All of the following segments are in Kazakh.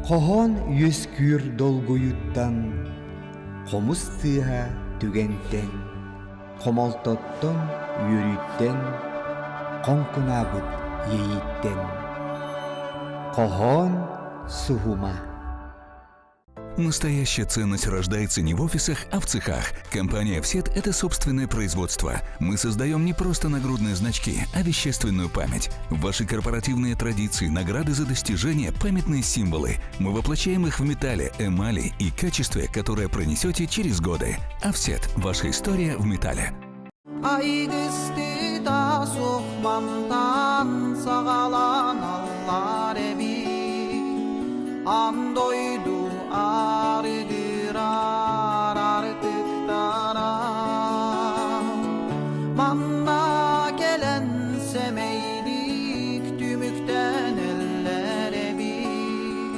Кохон yüskür dolguyuттан, комус тыаha түгентен, комолтоттон юрүттен, конкунабыт ейиттен. Кохон сухума. Настоящая ценность рождается не в офисах, а в цехах. Компания «Овсет» — это собственное производство. Мы создаем не просто нагрудные значки, а вещественную память. Ваши корпоративные традиции, награды за достижения, памятные символы. Мы воплощаем их в металле, эмали и качестве, которое пронесете через годы. «Овсет» — ваша история в металле. Andoydu ardırar artıklara Manna gelen semeylik tümükten ellere bir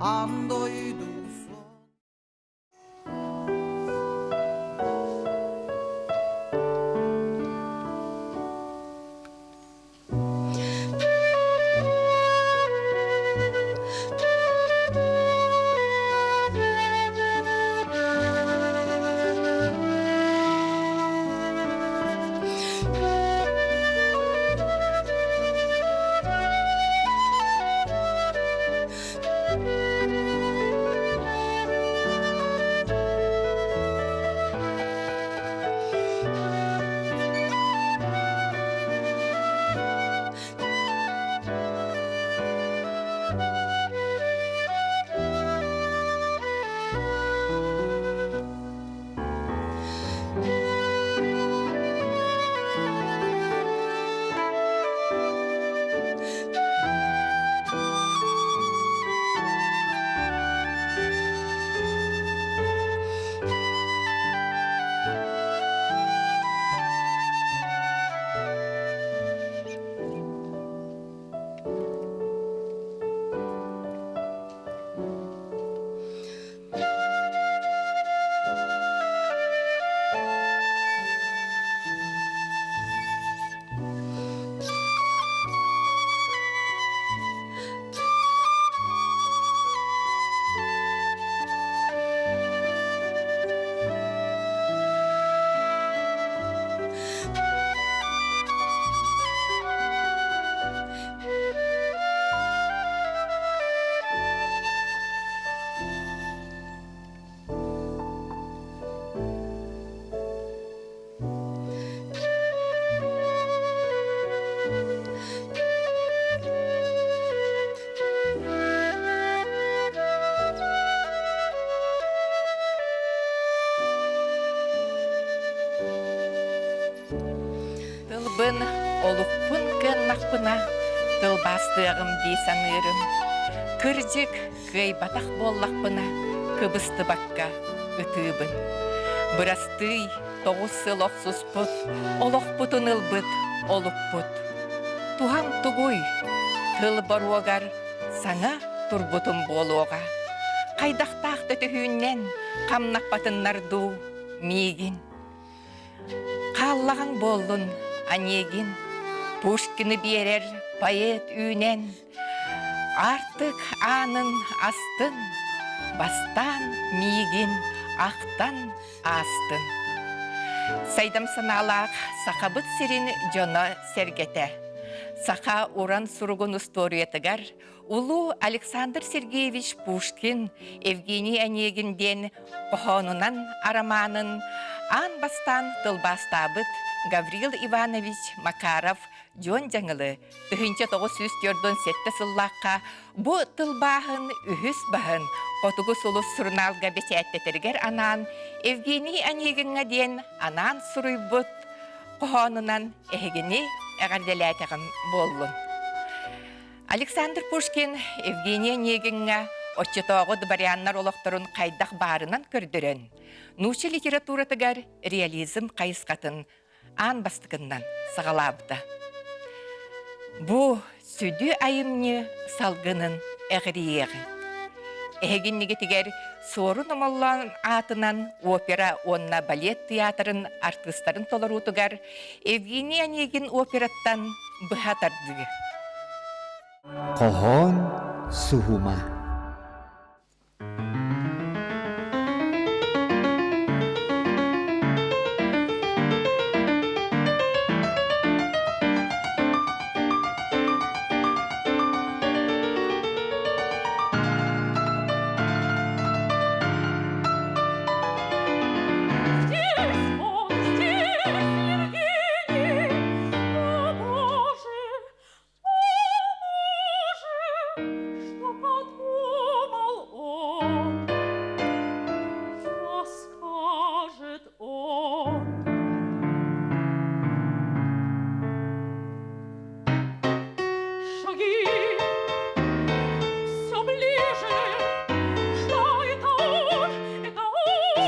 Andoydu Тылбын олукпун кыннакпына тылбастыгым дейсанырым. Кырдык кый батах боллакпына кыбысты бакка ытыбын. Бырастый тоғыз сыл оксуспут, олокпутун ылбыт, олукпут. Тухам тугуй, тыл баруагар саңа турбутун болуга. Кайдактаах төтүхүүннен камнакпатыннарду мигин. Қаллаған болдun анегин, Пушкины берер поэт үйнен, артык анын астын, бастан мигин, ақтан астын. Сайдам саналақ сақабыт сирин жона сергете. Сақа уран суругун историятыгар улу Александр Сергеевич Пушкин Евгений Онегинден кохонунан араманын ан бастан тылбастабыт Гаврил Иванович Макаров жон жаңылы 1947 сыллаққа бұ тылбағын үхіс бағын қотугу сулу сурналға бесеттетергер анан Евгений Онегинға ден анан суруйбыт кохонунан эхегини әғарделәтіғім болын. Александр Пушкин Евгений Онегинға отчетоғы дыбарианнар олықтырын қайдақ барынан көрдірін. Нучы литературатыгар реализм қайысқатын ан бастығынан сағалабыда. Бұ сүді айымны салғынын әғірейеғі. Эхегинниге тигер сорун омоллан атынан опера онна балет театрын артыстарын толарутугар Евгений Онегин операттан быхатардығы. Кохон сухума. что подумал он, что скажет он. Шаги все ближе, что это он, это он.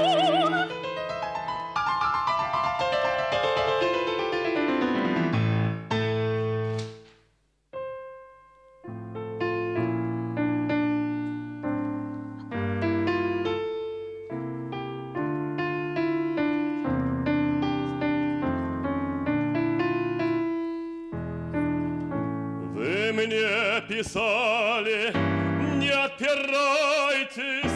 Вы мне писали, не отпирайтесь.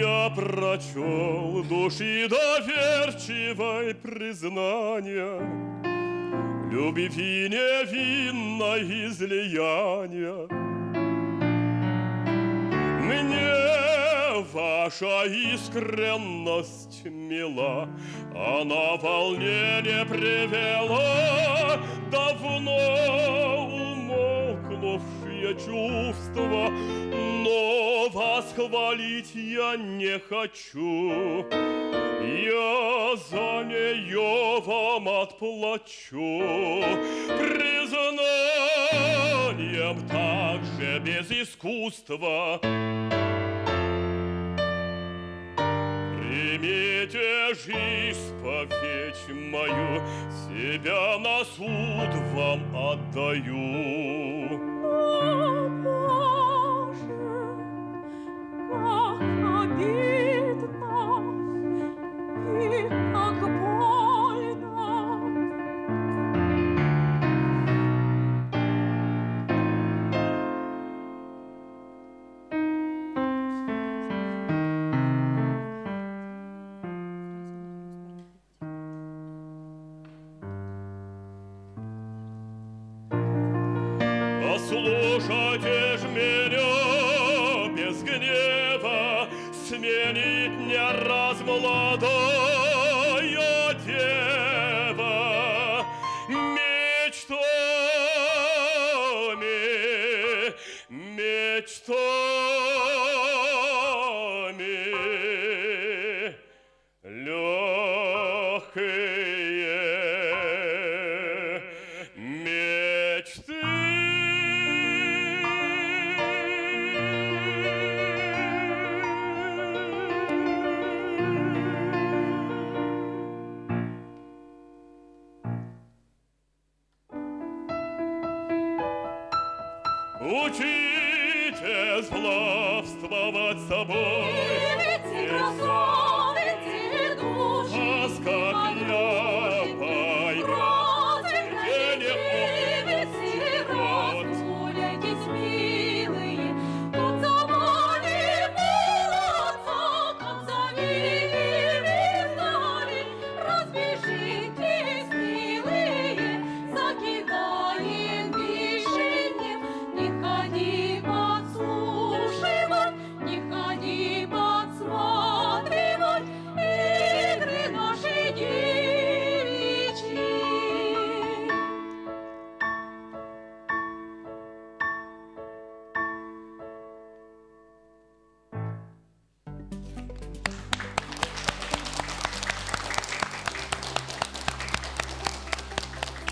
Я прочел души доверчивой признания, любви невинное излияния. Мне ваша искренность мила, она волнение привела давно умолкнувшие чувства, но вас хвалить я не хочу. Я за нее вам отплачу признанием также без искусства. Примите ж исповедь мою, себя на суд вам отдаю. О, Боже, как обидно и как больно. Послушайте ж меня без гнева, сменит не раз молодая дева мечтами легкие мечты. Учитесь властвовать собой, Ведь красавицы души, вас, как я пойму, где не Ведь разгуляйтесь, милые, тут за вами молодца, как завили вдали. Разбежитесь, милые, закидаем вишенем. Не ходи подслушивать, не ходи подсматривать игры наши девичьи.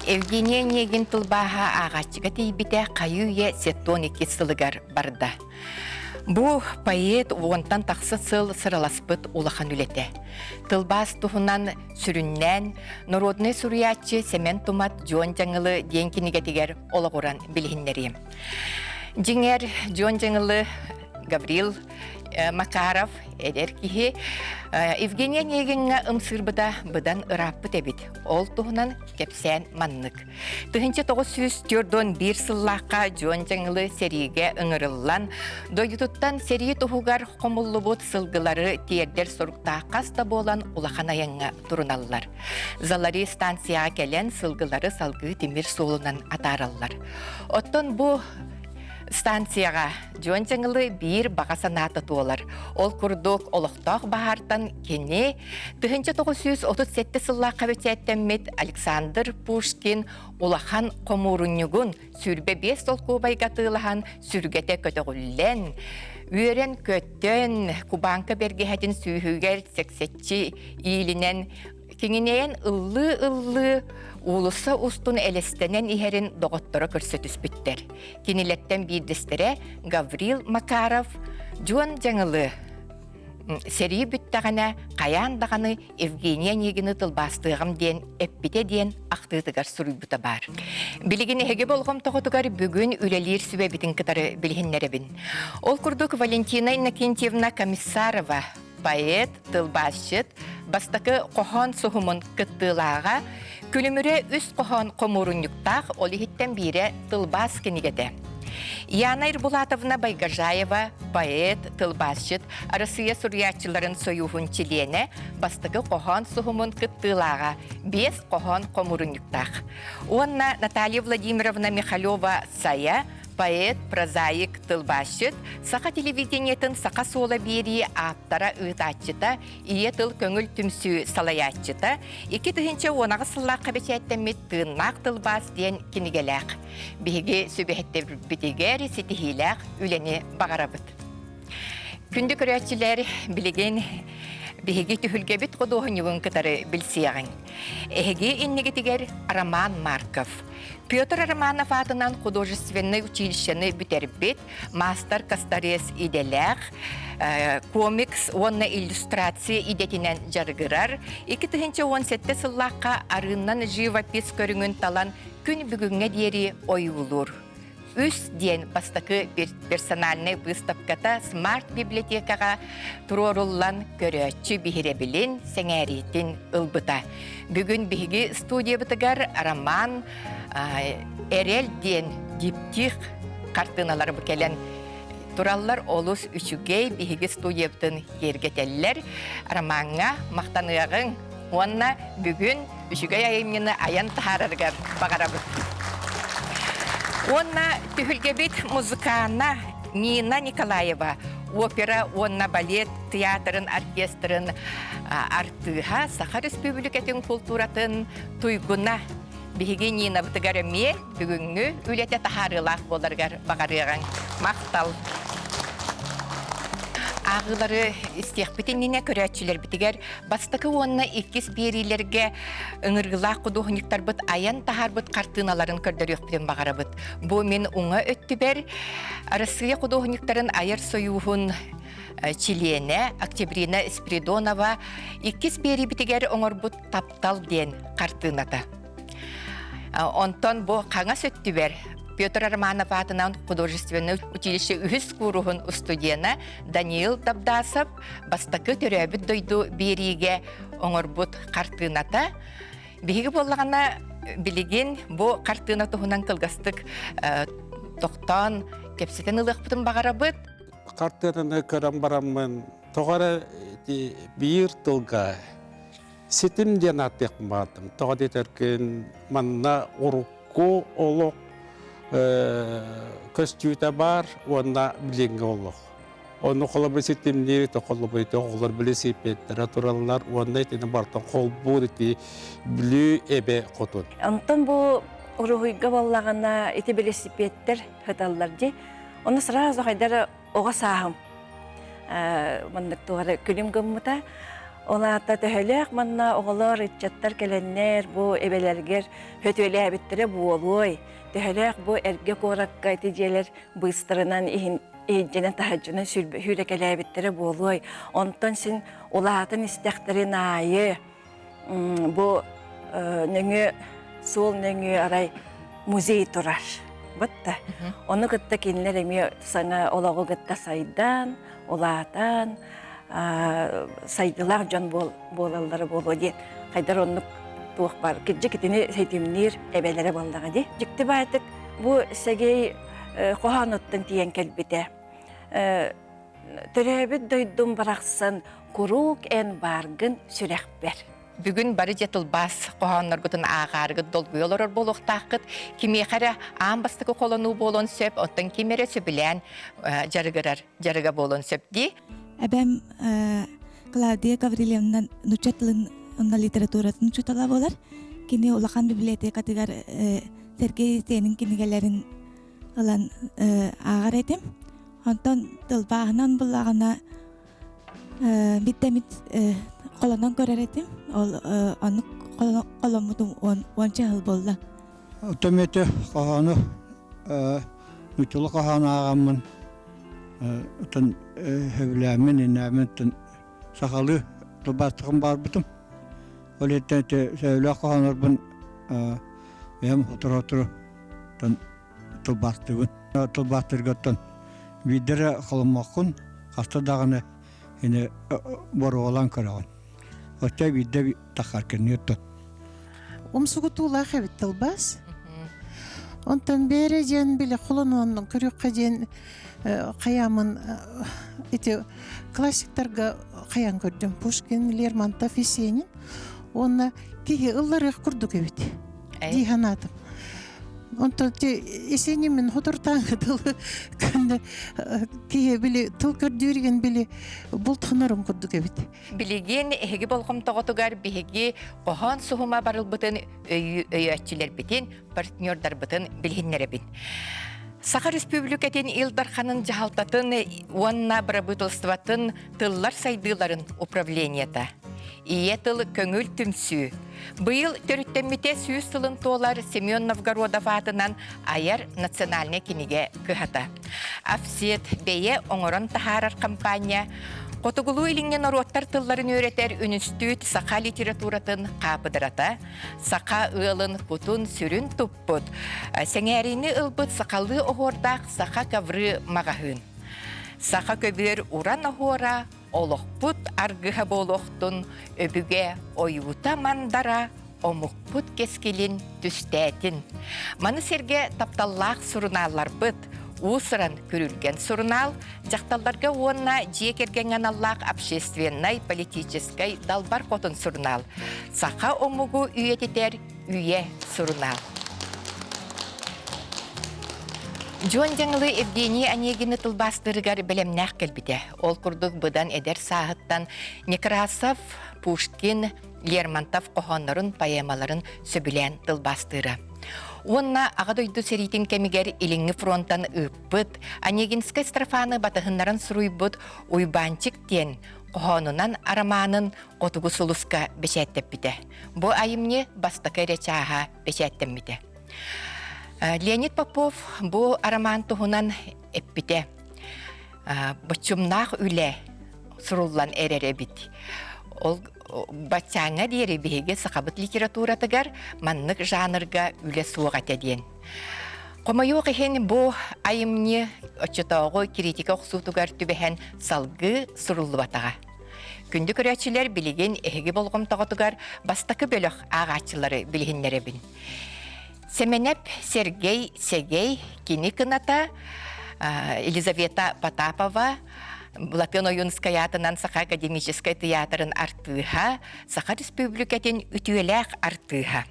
Евгения Негин тылбаха ағачыға тейбіте қайуе сеттон екі сылыгар барда. Бу поэт уонтан тақсы сыл сыраласпыт улахан үлете. Тылбас тухунан сүрүннен народный суриятчы Семен Тумат Джон жаңылы денкинеге тегер олагуран билихиннерим. Жиңер Джон жаңылы Гаврил Макаров эдер кихи Евгения Негинга ымсырбыда быдан ыраппы тебит. Ол туһунан кепсен маннык. Тыгынчы 904 сыллаққа Джон жаңылы сериге ыңырыллан, дойдуттан серии туһугар комуллубут сылгылары тиердер соруқта қаста болан улахан аяңға туруналлар. Залари станцияға келен сылгылары салгы темир солунан атараллар. Оттон бу станцияға жон жаңылы бир баға санаты туолар. Ол курдук олықтақ бахартан кене 1937 сылла қабететтенмет Александр Пушкин улахан комуруннюгун сүрбе 5 толку байгатылахан сүргете көтөгүллен. Үйерен көттен Кубанка бергехетін сүйхүгер 80 ийлинен кеңінен ыллы улуса устун элестенен ихерин доғыттыры көрсөтүс бүттер. Кенилеттен бейдістері Гаврил Макаров жуан жаңылы сери бүттағана қаяндағаны Евгения Негіні тылбастығым ден, эппите ден ақтығытығар сұруй бұта бар. Білігін әге болғым тоғытығар бүгін үлелер сүбе бітін кітары білгеннеребін. Ол күрдік Валентина Иннокентьевна Комиссарова, поэт, тылбасшыт, бастықы қоған сұхымын кыттылаға, күлімірі үст қоған қомурынюктақ олихиттен бире тылбас кенігеді. Яна Ирбулатовна Байгажаева, поэт, тылбасшыт, Россия сурьячыларын союхун чилене, бастығы қоған сұхымын кыттылаға, 5 қоған қомурынюктақ. Онна Наталья Владимировна Михалева Сая, поэт, прозаик, тылбасшыт, сақа телевидениетін сақа сола бері аптара ұйтатчыта, ие тыл көңіл түмсі салаятчыта, 2010 сылла қабечеттемет тыңнақ тылбас ден кенігеләқ. Бігі сөбехеттер бітігер сетихиләқ үлені бағарабыт. Күнді көрәтчілер білеген Биһиги түһүлгебит кодуһуньугун кытары билсиягын. Эһиги иннигитигер Роман Марков. Петр Романов атынан художественный училищені бүтербит, мастер кастарес иделек, комикс, онна иллюстрация идетинен жаргырар. 2017 сыллаққа арыннан живопис көріңін талан күн бүгінге дери ойулур. Үс ден бастакы персональный выставката смарт библиотекаға туроруллан көрөтчү бихиребилин сеңәритин ылбыта. Бүгүн биһиги студия бытыгар Роман Эрел ден диптих картыналар букелен тураллар олус үчүгей биһиги студия бытын ергетеллер. Романга мактаныгын онна бүгүн үчүгей айымны аян таарарга багарабыт. Онна түхілгебет музыкана Нина Николаева, опера, онна балет, театрын, оркестрын артыға Саха Республикатын культуратын туйгуна биһиги Нина бытыгарыме бүгүнгү үлете тахарылақ боларгар бағарыған мақтал. Ағылары истеқпетін нене көрәтшілер бітігер, бастықы онына иккес берилерге ұңырғылақ құдуғынықтар бұд, аян тахар бұд қартыналарын көрдері өкпіден бағара бұд. Бұ мен ұңа өтті бер, Россия құдуғынықтарын айыр союғын Чилене, Октябрина Спиридонова, иккес бери бітігер ұңыр бұд таптал ден қартынаты. Онтон бұ қаңас өтті бер, Петр Романов атынан художественный училище үхіс курухын студена Даниил Дабдасов бастакы төрөбіт дойду бериге оңорбут картыната. Биһиги боллағана билеген бұ картына туһунан кылгастык тоқтан кепсетен ылықпытын бағарабыт. Картынаны көрім барамын тоғары бейір тылға сетімден аттық бардым. Тоғады теркен манна ұрыққу олық көстүйті бар, онна біленгі олық. Оны қолы бір сетімдері, қолы бір оғылар білі сепеттері туралылар, онна етені бартын қол бұр еті білі әбе қотын. Антон бұл ұрығыға болағына еті білі сепеттер ғыталылар де, оны сразу қайдары оға сағым. Мандық туғары күлім ғымыта, Ола ата төхөлөк манна оғылар итчаттар келеннер бу эбелергер хөтөлі әбіттері бу олуй. Төхөлөк бу әрге қораққа етежелер бұйстырынан ейдженен тахаджынан хүрекелі әбіттері бу олуй. Онтон син ола атын истяқтарын айы бу нөңі сол нөңі арай музей тұрар. Бытта. Оны күтті келінер әме саңа олағу күтті сайдан, олатан, сайдылар жан болалары болу ден. Қайдар онық туық бар. Кеджі кетіне сәйтімнер әбәлері болдаға де. Жүкті байтық бұл сәгей қоған оттың тиен кәлбіті. Түрәбіт дөйдім барақсын құруқ ән барғын сүрәқ бәр. бүгін бары жетілбас қоғанларғытын ағарғы долгуялар болуқтақыт, кемеқара амбастықы қолыну болуын сөп, оттан кемере сөбілен жарыға болуын сөп дей. Әбәм Клавдия Гаврилевна нучатлын онна литературатын чутала болар. Кини улахан библиотекатыгар Сергей Сенин кинигелерин алан ағар етім. Онтон тылбағынан бұлағына биттемит қолынан көрер етім. Оны қолымытым онча хыл болды. Өтөметі қағаны, мүтілі қағаны ағамын, ұтын хөвіләмін, инәмін, сақалы тұлбастығым бар бұтым. Ол еттен сөйлі қағаныр бұн өйім ұтыр-ұтыры тұлбастығын. Тұлбастырғыттын бидері қылымақын қастадағыны бору olan көріғын. Өтте бидді тақар керіне өттін. Умсугутула хавит талбас. Онтан бері ден білі құлынуанның күрекқа ден қаямын эти классиктарға қаян көрдім. Пушкин, Лермонтов, Есенин. Онна кейі ұлларық күрдік өбіт. Дейханатым. Онтан Есенин мен құдыртаңы дылы көнді кейі білі тұл көрдерген білі бұл тұнырым күрдік өбіт. Билеген эһиги болгом тоготугар биһиги кохон суһума барылбытын өйөтчилер битин, партнердар бытын билһиннеребин. Саха Республикатын Илдарханын жахалтатын уанна барабытылстватын тыллар сайдыларын управленията. Ие тыл көңүл түмсүү. Быйыл төрүттеммите сүүс тылын тоолар Семен Новгородов атынан аяр национальный киниге кыхата. Афсет бейе оңорон тахарар компания Котугулу илинген ороттар тылларын өретер үнүстүт сака литературатын капыдырата, сака ылын путун сүрүн туппут, сеңәрини ылбыт сакалы оғордақ сака кавры мағахын. Сака көбір уран оғора, олықпут аргыха болуқтун, өбүге ойута мандара, омукпут кескелин түстәтин. Маны серге тапталлақ суруналар быт, Усыран көрілген сурнал, жақталларға онна жекерген аналлақ общественной, политической далбар қотын сурнал. Сақа омугу үйететер үйе сурнал. Жон жаңылы Евгений Онегины тылбастырыгар білемнәқ келбіде. Ол күрдік бұдан әдер сағыттан Некрасов, Пушкин, Лермонтов қоғанларын, поэмаларын сөбілен тылбастыры. Онна ағадойду серитин кемигер илинги фронтан ыппыт, Онегинскай строфаны батығыннарын сұруйбыт уйбанчик тен қоғанынан араманын қотугу сулуска бешеттеп біде. Бұ айымне бастықы речаға бешеттем біде. Леонид Попов бұ араман тұғынан эппіде. Бұчымнақ үлі сұрулан әрері біт. Ол бачаңа дейірі бейге сақабыт литературатыгар маннық жанрға үлі суға тәден. Қомайоқ ехен бұ айымне отчетауғы критика оқсутугар түбәхен салғы сұрулы батаға. Күнді көрәтшілер білеген әхеге болғым тағытугар бастақы бөліқ ағатшылары білгенлері бін. Семенеп Сергей Сегей кини кыната, Елизавета Потапова, Лапино-Юнская атынан Саха академический театрын артыға, Саха Республикатын үтүеләқ артыға.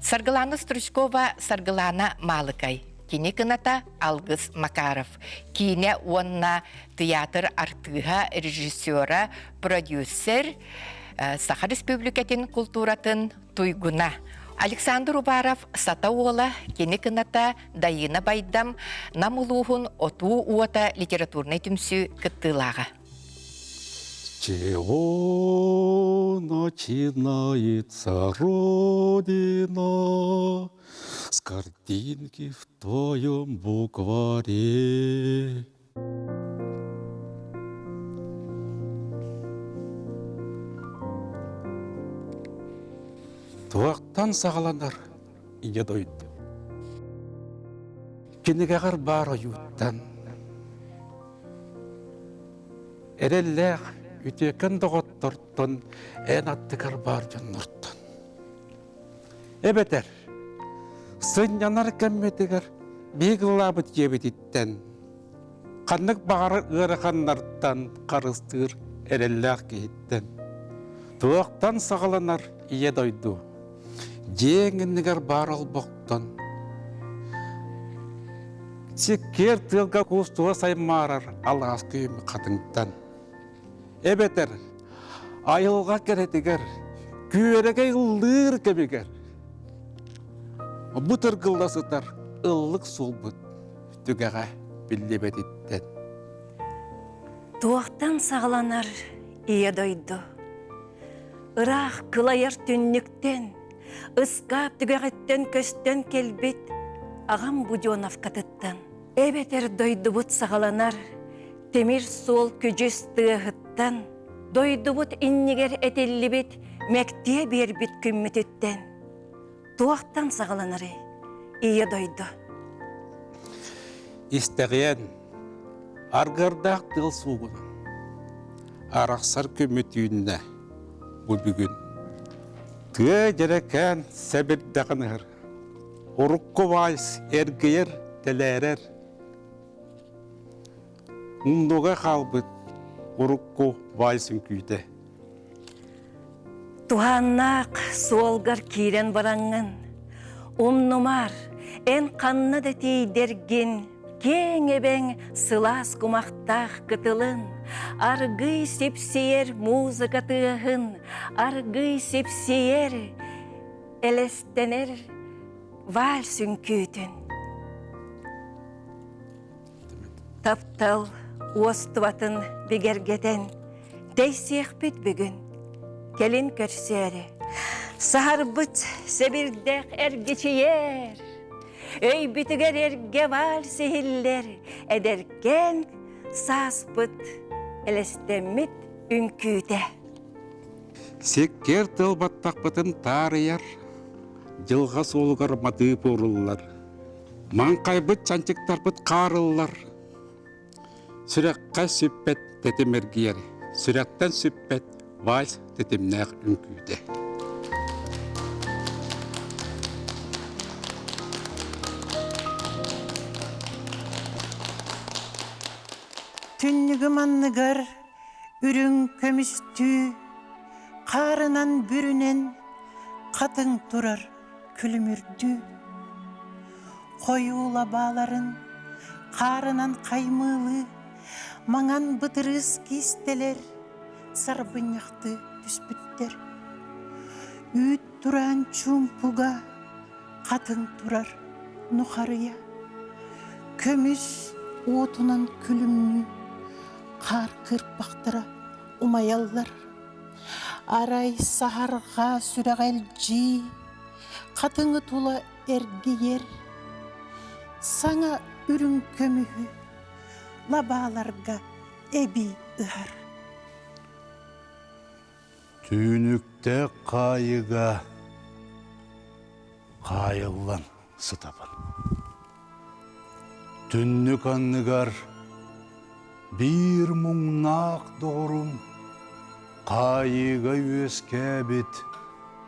Саргыланы Стручкова Саргылана Малыкай, кини кыната Алгыс Макаров, кине онна театр артыға режиссера, продюсер, Саха Республикатын культуратын туйгуна. Александр Убаров Сатауола кені кыната дайына байдам намулуғын оту уота литературный түмсі кыттылаға. Чего начинается Родина с картинки в твоем букваре? Туақтан сағаланар, ине дойды. Кенегағар бар ойуттан. Әрелләқ үтекен доғыттырттын, ән аттығар бар жоннұрттын. Әбетер, сын янар кәмметігір, бейгілабыт ебетіттен. Қанық бағары ғыры қаннарттан қарыстыр әрелләқ кейттен. Туақтан сағаланар ие дойду. Жеңінігер бар олбоқтан. Секер тылға кустуға саймарар алғас күйімі қатыңттан. Эбетер, айылға керетігер, күйереге ұлдыр кемегер. Бұтыр қылдасытар ұллық сол бұд, түгеға білдебетіттен. Туақтан сағаланар ие дойду. Ырақ кылайыр түнніктен, ысқап түгеғеттен көстен келбет, ағам будионов қатыттан. Эбетер дойду бұд сағаланар, темір сол күжіс тығыттан, дойду бұд иннігер әтелі бет, мәктие бербет күммітіттен. Туақтан сағаланары ие дойду. Истәғен, арғардақ тыл суғынан, арақсар көмітүйінне бұл бүгін. Түйе жерекән сәбірдіғынығыр, ұрыққы вайс әргейер тәләрер. Мұндуға қалбыт ұрыққы вайсын күйді. Туғаннақ суолғар кейрен бараңын, умнумар, ән қанна да тейдерген, кең әбәң сылас құмақтақ қытылын, аргый сепсейер музыка тығын, аргый сепсейер әлестенер вальсүн күйтін. Таптал уостыватын бігергеден, дейсеқ біт бүгін, келін көрсері. Сағар бұт сәбірдәқ әргечейер, өй бітігер әрге вал сехиллер, әдерген сас бұт әлестемет үнкүйді. Секкер тылбаттақ бұтын тарыяр, жылға солғар мады бұрылар. Маңқай бұт чанчықтар бұт қарылар. Сүрәққа сүппет тетемергер, сүрәттен сүппет вальс тетемнәқ үнкүйді. Түннігі манныгар үрің көмісті, қарынан бүрінен қатың тұрар күлімірді. Қойула баларын қарынан қаймылы, маңан бұтырыз кестелер, сарбынyaқты түспіттер. Үйт тұран чумпуға қатың тұрар нұқарыя, көміс отынан күлімні, қар қырпақтыра умаяллар. Арай сахарға сүрәғәл жи, қатыңы тула әргейер. Саңа үрін көмігі, лабаларға әбі ұғар. Түйінікте қайыға қайылан сытапын. Түннік анныгар бір мұңнақ doğrum, қайыға өскәбіт,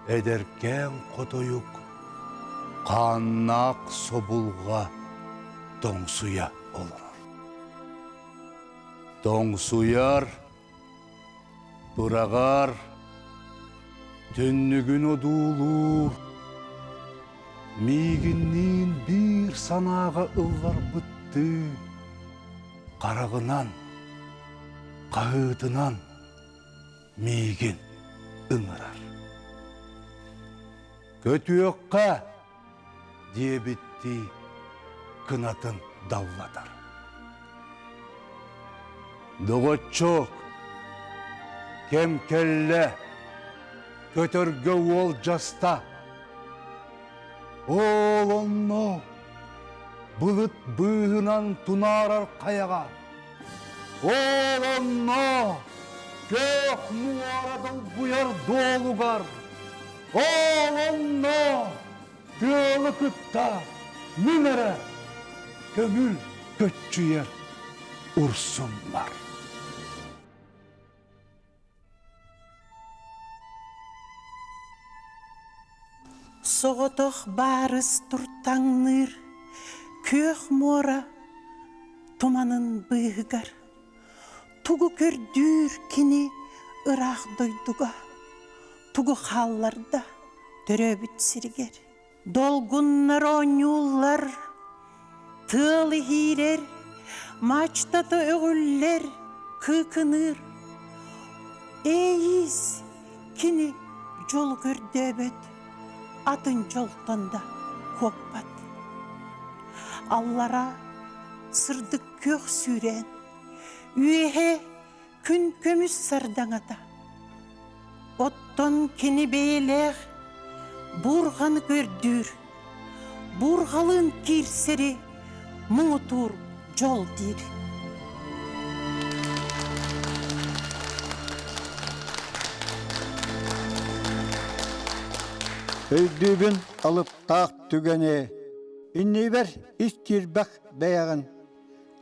әдеркен қотойық, қаннақ собулға доңсуя олар. Доңсуяр, бұрағар, түннігін одулу, мейгіннен бір санаға ыллар бұтты, қарағынан, қағытынан мейгін ыңырар. Көтуекқа дебітті кынатын давладар. Доғытчоқ, кемкелле, көтіргі ол жаста, ол онно, бұлыт бұғынан тунарар қаяға. Ол онно, көк муарадың бұяр долуғар. Ол онно, көлі күтта, мүнәрі, көңіл көтчүйер ұрсынлар. Соғытық барыс тұртаңныр, көк мора туманын бұғығар. Тугу көрдүр кини ырах дойдуга, тугу халларда төрөбүт сиргер. Долгуннар оңюллар, тылы хирер, мачтаты өгүллер, кыкыныр. Эйиз кини жол көрдөбөт, атын жолтонда коппат. Аллара сырдык көк сүрен, үйе күн көмүс сардаңата. Оттон кини бейлех, бурган көрдүр, бургалын кирсери, муңутур жол дир. Өйдүбін алып тақ түгене, иннебер истирбақ бәяғын,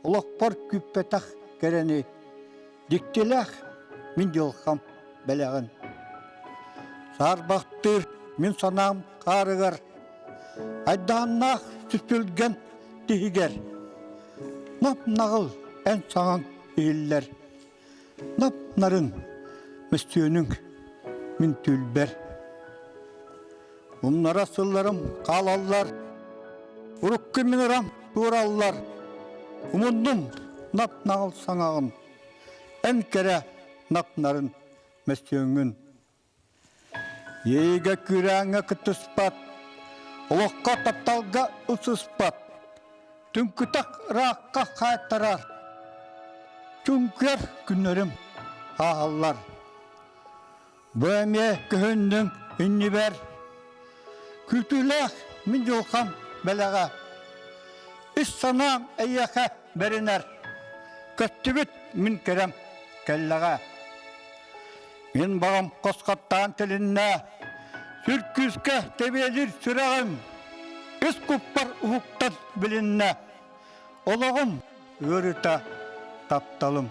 ұлықпор күппетақ керені, диктеләқ мен жолқам бәләғын. Сарбақтыр мен санам қарығар, айданнақ сүпілген тихигер. Нап-нағыл ән саңан үйіллер, нап-нарын мүстүйінің мен түлбер. Умнара сылларым қалалар, урукки мен ұрам тураллар. Умундум нап-нағыл саңағын, ән кәрі нап-нарын мәстөңін. Ейге күрәңі күтіспат, ұлыққа тапталға ұсыспат. Түнкітақ раққа қайтарар, түнкер күнерім ағаллар. Бөме күхіндің үнні бәр, күтіләқ мен жолқам бәләға. Іс санам әйеқә бәрінер, көттібіт мен керем кәлләға. Мен бағым қосқаттан тілінне, сүркізге тебелер сүрәғым, үс күппар ұғықтан білінне, олығым өріта тапталым.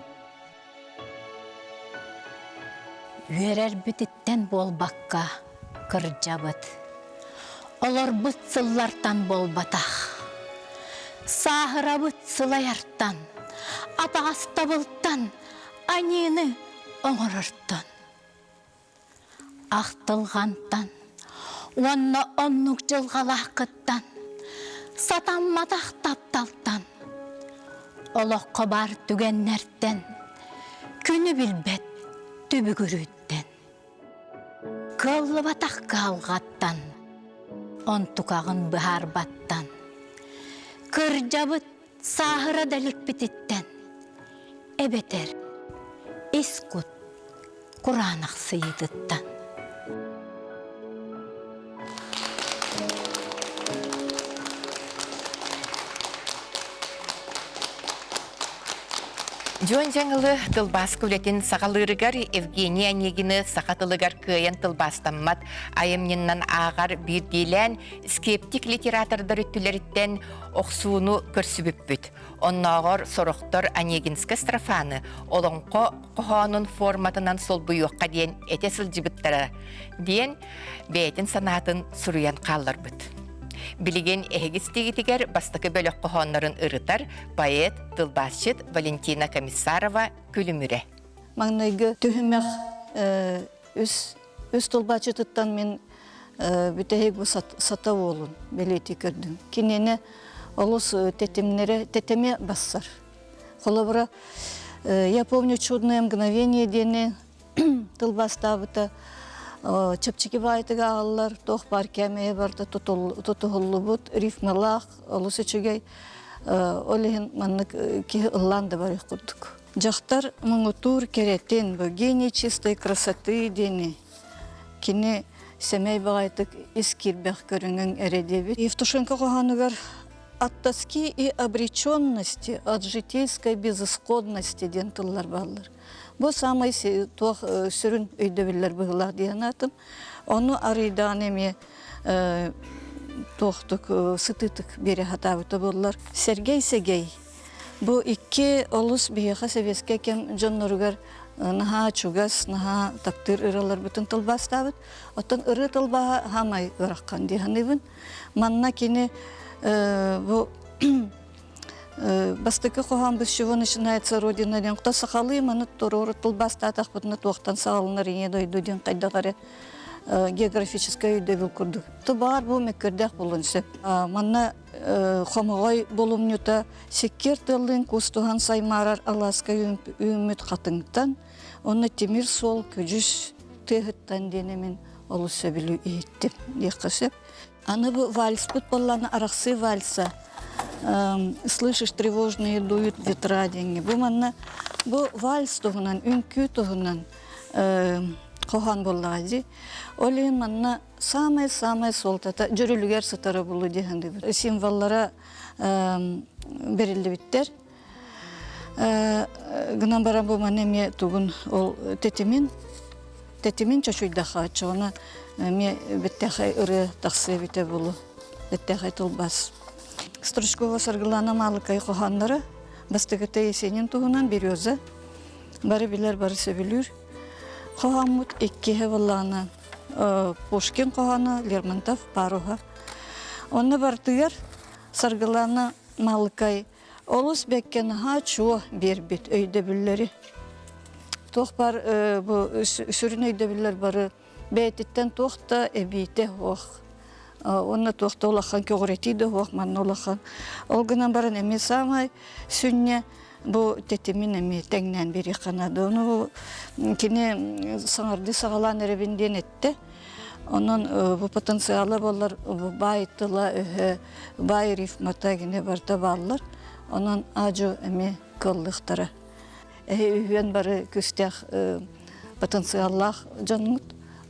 Үйерер бүтіттен болбаққа кырджабыт, олар бұт сыллартан болбатақ, сағырабыт сылаярттан, апағастабылттан, анені оңырырттан. Ақтылғантан, онна оннық жылғалақыттан, сатаммадақ тапталтан, олыққа бар түгеннерттен, күні білбет түбі көріттен. Кыллы батақ қалғаттан, он тұқағын бұхар баттан, кыржабыт сағыра дәлік бітіттен, әбетер, ескут, құранық сыйдыттан. Жон жаңылы тылбас күлетін сағалырығар Евгения Онегины сақатылығар күйен тылбастаммат айымненнан ағар бирделен скептик литератордар үттілеріттен оқсуыну көрсібіппіт. Оннағыр сорықтар Онегинскі строфаны олыңқо қоғанын форматынан сол бұйуққа дейін әтесіл жібіттара дейін бәйтін санатын сұруян қаллар бұд. Билеген эгистигитигер бастакы бөлөк кохоннорун ырытар поэт, тылбасчыт Валентина Комиссарова күлүмүре. Маңнайгы түхімәқ үс тылбасчытыттан мен бүтәйік бұ сата олын белеті көрдім. Кенені олыс тетеме бассар. Қолабыра, я помню чудное мгновение дені тылбастабыта чапчики байтыга аллар, тоқ бар кәмее барды тұтығылы бұд, рифмалақ, олысы чүгей, олығын маннық ке ұлланды бар құддық. Жақтар мұңытур керетен, бұл гений чистой красоты дені, кені семей бағайтық искирбәқ көріңін әредебі. Евтушенко қоғанығар оттаски и обреченности от житейской безысходности ден тыллар баллар. Бұл самай сүрін өйдебілер бұғылар дейін атым. Оны арыйдан еме тоқтық, сытытық бері хатабыты болылар. Сергей Сегей. Бұл икі олыс бейеға сәбеске кем жоннырғар наға чугас, наға таптыр ұралар бүтін тылбастабыт. Оттан ұры тылбаға хамай ұраққан дейін ебін. Манна кені бұл бастыкы қоған біз шуы начинается родина ден. Құта сақалы маны тұроры тылбаста атақ бұтыны тоқтан сағалынар ене дойду ден қайдағары географическая үйде бұл күрдік. Тұбар бұл меккердек болын сөп. Манна қомағай болымнюта секкер тылын кустуған саймарар Аласка үміт қатыңтан, оны темір сол көжіс тығыттан денемен олы сөбілі еттім. Еқісіп. Аны бұл вальс бұт боланы арақсы вальса. Слышишь, тревожные дуют ветра деньги. Бұл вальс тұғынан, үнкі тұғынан қоған боллағады. Олейін манна самай-самай солтата жүрілгер сытары болу дегенде бір. Символлара берілді біттер. Гынан баран бұл мәне тұғын ол тетемин чашуйдаға атшы. Оны ме біттәқай ұры тақсы біте болу. Біттәқай тұлбас. Стручкова саргылана малыкай қоғандары. Бастығыта есенен тұғынан березі. Бары білер, бары сөбілір. Қоғамыт еккеге болағына Пушкин қоғаны, Лермонтов, Паруға. Оны бартығыр саргылана малыкай. Олыс бәккен чуа бербет өйді білері. Тоқ бар, сүрін өйді білер бары бәйтеттен тоқта әбейте оқ. Оны тоқта олақан көгіретейді оқ, манны олақан. Олғынан барын әме самай сүнне бұл тетемін әме тәңнен бері қанады. Оны кене саңарды сағалан әребінден етті. Onun bu potansiyeli bollar bay tıla bay rifmata gene barta ballar. Onun acı emi kıllıqtara. Üyen barı küstək potansiyallah canıt.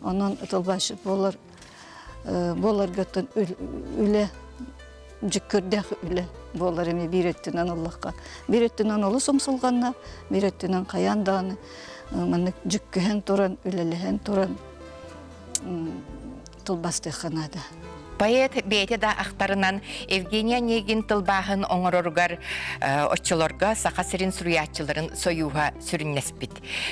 Onun tılbaşı bollar götün üle cükürdək üle bollar emi bir ettinden Allah'a. Bir ettinden olu somsulğanna, bir ettinden kayandanı. Manık cükühen turan, ülelehen turan. Тылбастыханада. Поэт бейте да ақтарынан Евгения Негин тылбағын оңыроргар отчылорга сақасырын сұруятчыларын союға сүріннеспіт.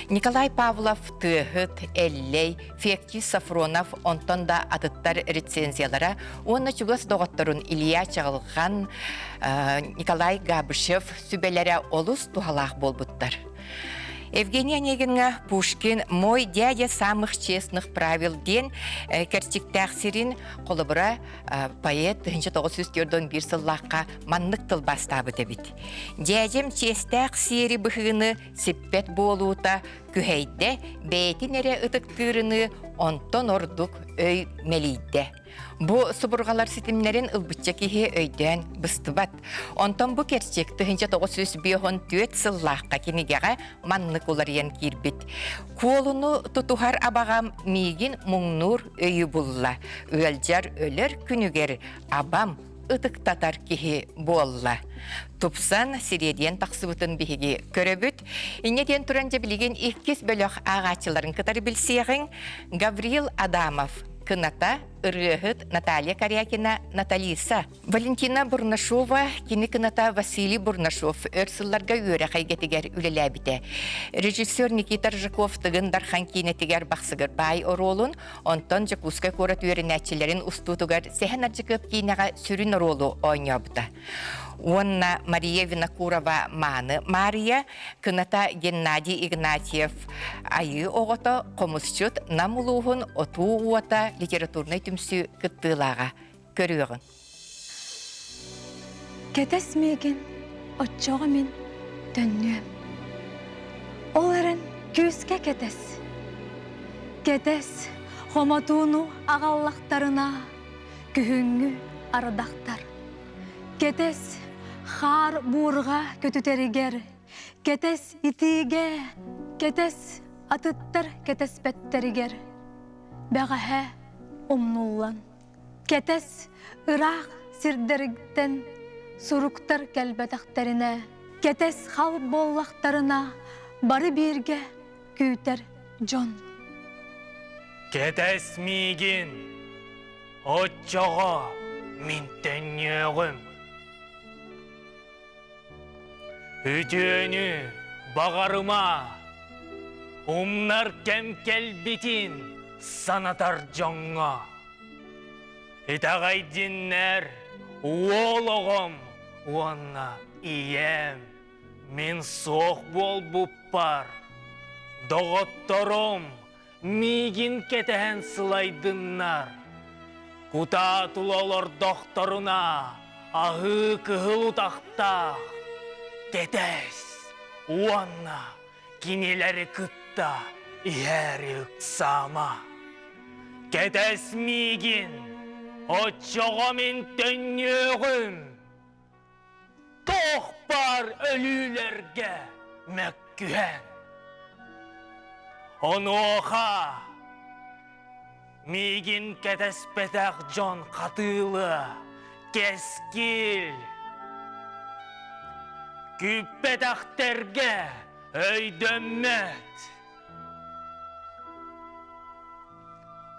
Николай Павлов, Тыхыт, Эллей, Фекти Сафронов, онтон да адыттар рецензиялара, оны чугас доғыттырын Илья Чағылған, Николай Габышев сүбелері олыс тухалақ болбуттар. Евгения Негинга Пушкин «Мой дядя самых честных правил» ден кертиктәқсерин қолыбыра поэт 1904 бір сыллаққа маннық тылбастабы дебит. Дядям честәқ сері бұхыны сеппет болуыта күхейді бәйтін әрі ұтықтырыны онтон ордық өй мелейді. Бу субургалар ситимнерин ылбытча кихи өйден быстыбат. Онтон бу керчек 1904 сыллаққа кенегеға маннық олариян кирбит. Куолуну тутухар абағам мигин мұңнур өйі бұлла. Өлжар өлер күнігер абам ытықтатар кихи болла. Тупсан сиреден тақсыбытын бігеге көрөбіт. Иннеден туран жабілеген иккес бөліқ ағачыларын кытар білсеғін Гавриил Адамов, Кыната, Ырыхыт, Наталья Корякина, Наталиса. Валентина Бурнашова, кини Кыната Василий Бурнашов, өрсылларга үйрі қайгетігер үлеләбіде. Режиссер Никита Ржаков тыгын дархан кинетігер бақсығыр бай оролун, онтон Жакускай корат үйрінәтчілерін устутугар сәхін аржықып кейнеға сүрін оролу ойнабыда. Онна Мария Винокурова Маны Мария, Кыната Геннадий Игнатьев, айы оғыта қомысчыт намулуғын оту уата литературный түмсі кыттылаға көріғын. Кетес меген отчоға мен төннөм. Оларын күске кетес. Кетес қоматуыну ағаллақтарына күхіңі ардақтар. Кетес хар буырға көтітерігер, кетес итиге, кетес атыттар кетес бәттерігер. Бәғәһә омнуллан, кетес ырақ сирдерігден сұруқтар кәлбәтәқтеріне, кетес хал боллақтарына бары бірге күйтер жон. Кетес мигин, отчоға мен тәнеғым. Үтіні бағарыма, умнар кәм кәлбетін санатар жоңға. Итағай диннер, уолығым, уанна ием, мен соқ бол бұппар. Доғытторым, мигин кетен сылайдыннар. Кута тулолор докторуна, ағы кығыл утақтақ. Кетес, уанна, кинелері кытта, иәрі ұқсама. Кетес мигин, отчоғамын төннеғім. Тоқ бар өлілерге мәккүен. Оны оға, мигин кетес петақ жон қатылы, кескіл. Күппетақтерге өйдөммет.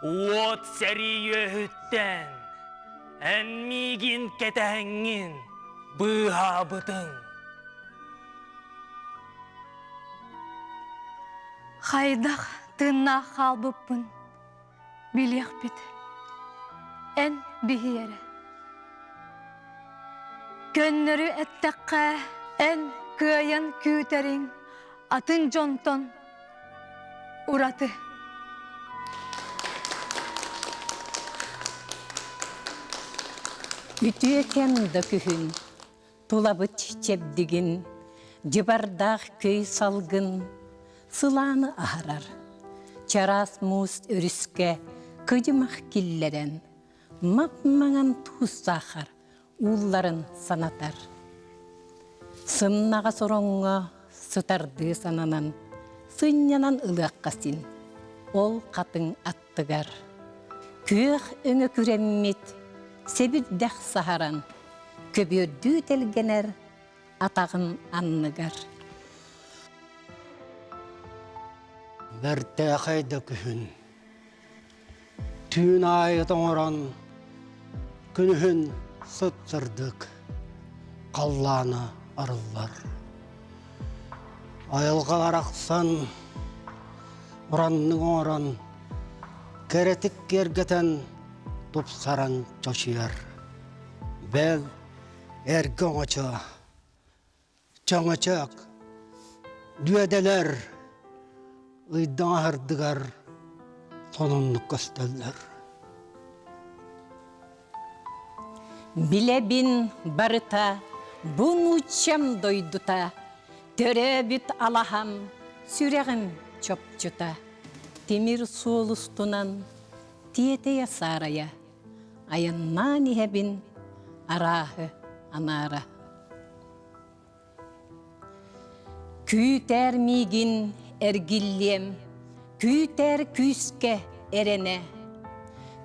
Уот сәрі өйттен, ән мигин кетәңін бұға бұтың. Хайдақ тынна қалбыппын, білек бит, ән бігері. Көннөрү әттәққа, ән күйен күйтерін, атын жонтон, ураты. Үтіекен да күхін, тулабыт чепдігін, жыбардақ көй салгын, сыланы ахарар. Чарас мұз өріске кыжымақ киллерен, мап-маңан туыз сахар, улларын санатар. Сымнаға сороңға сытарды сананан, сыннянан ылыққасын, ол қатын аттығар. Күйіқ өңі күреммет, себірдәқ сахаран, көберді телгенер, атағын анныгар. Бәртә қайда күхін. Түйін айытың оран, күнігін сұттырдық, қалланы арылар. Айылға арақсан, ұранның оран, кәретік кергетен тұпсаран чошияр. Бәл әргі оңача, чаңачақ, дүйеделер, ұйдан ағырдығар, сонынлық көстелдер. Билебин барыта, бұн учам дойдута, төребіт алахам, сүрегім чопчута. Темір солыстунан, тиетея сарая, аяннан ехебин, арахы анара. Күйтер мигин әргиллем, күйтер күске эрене.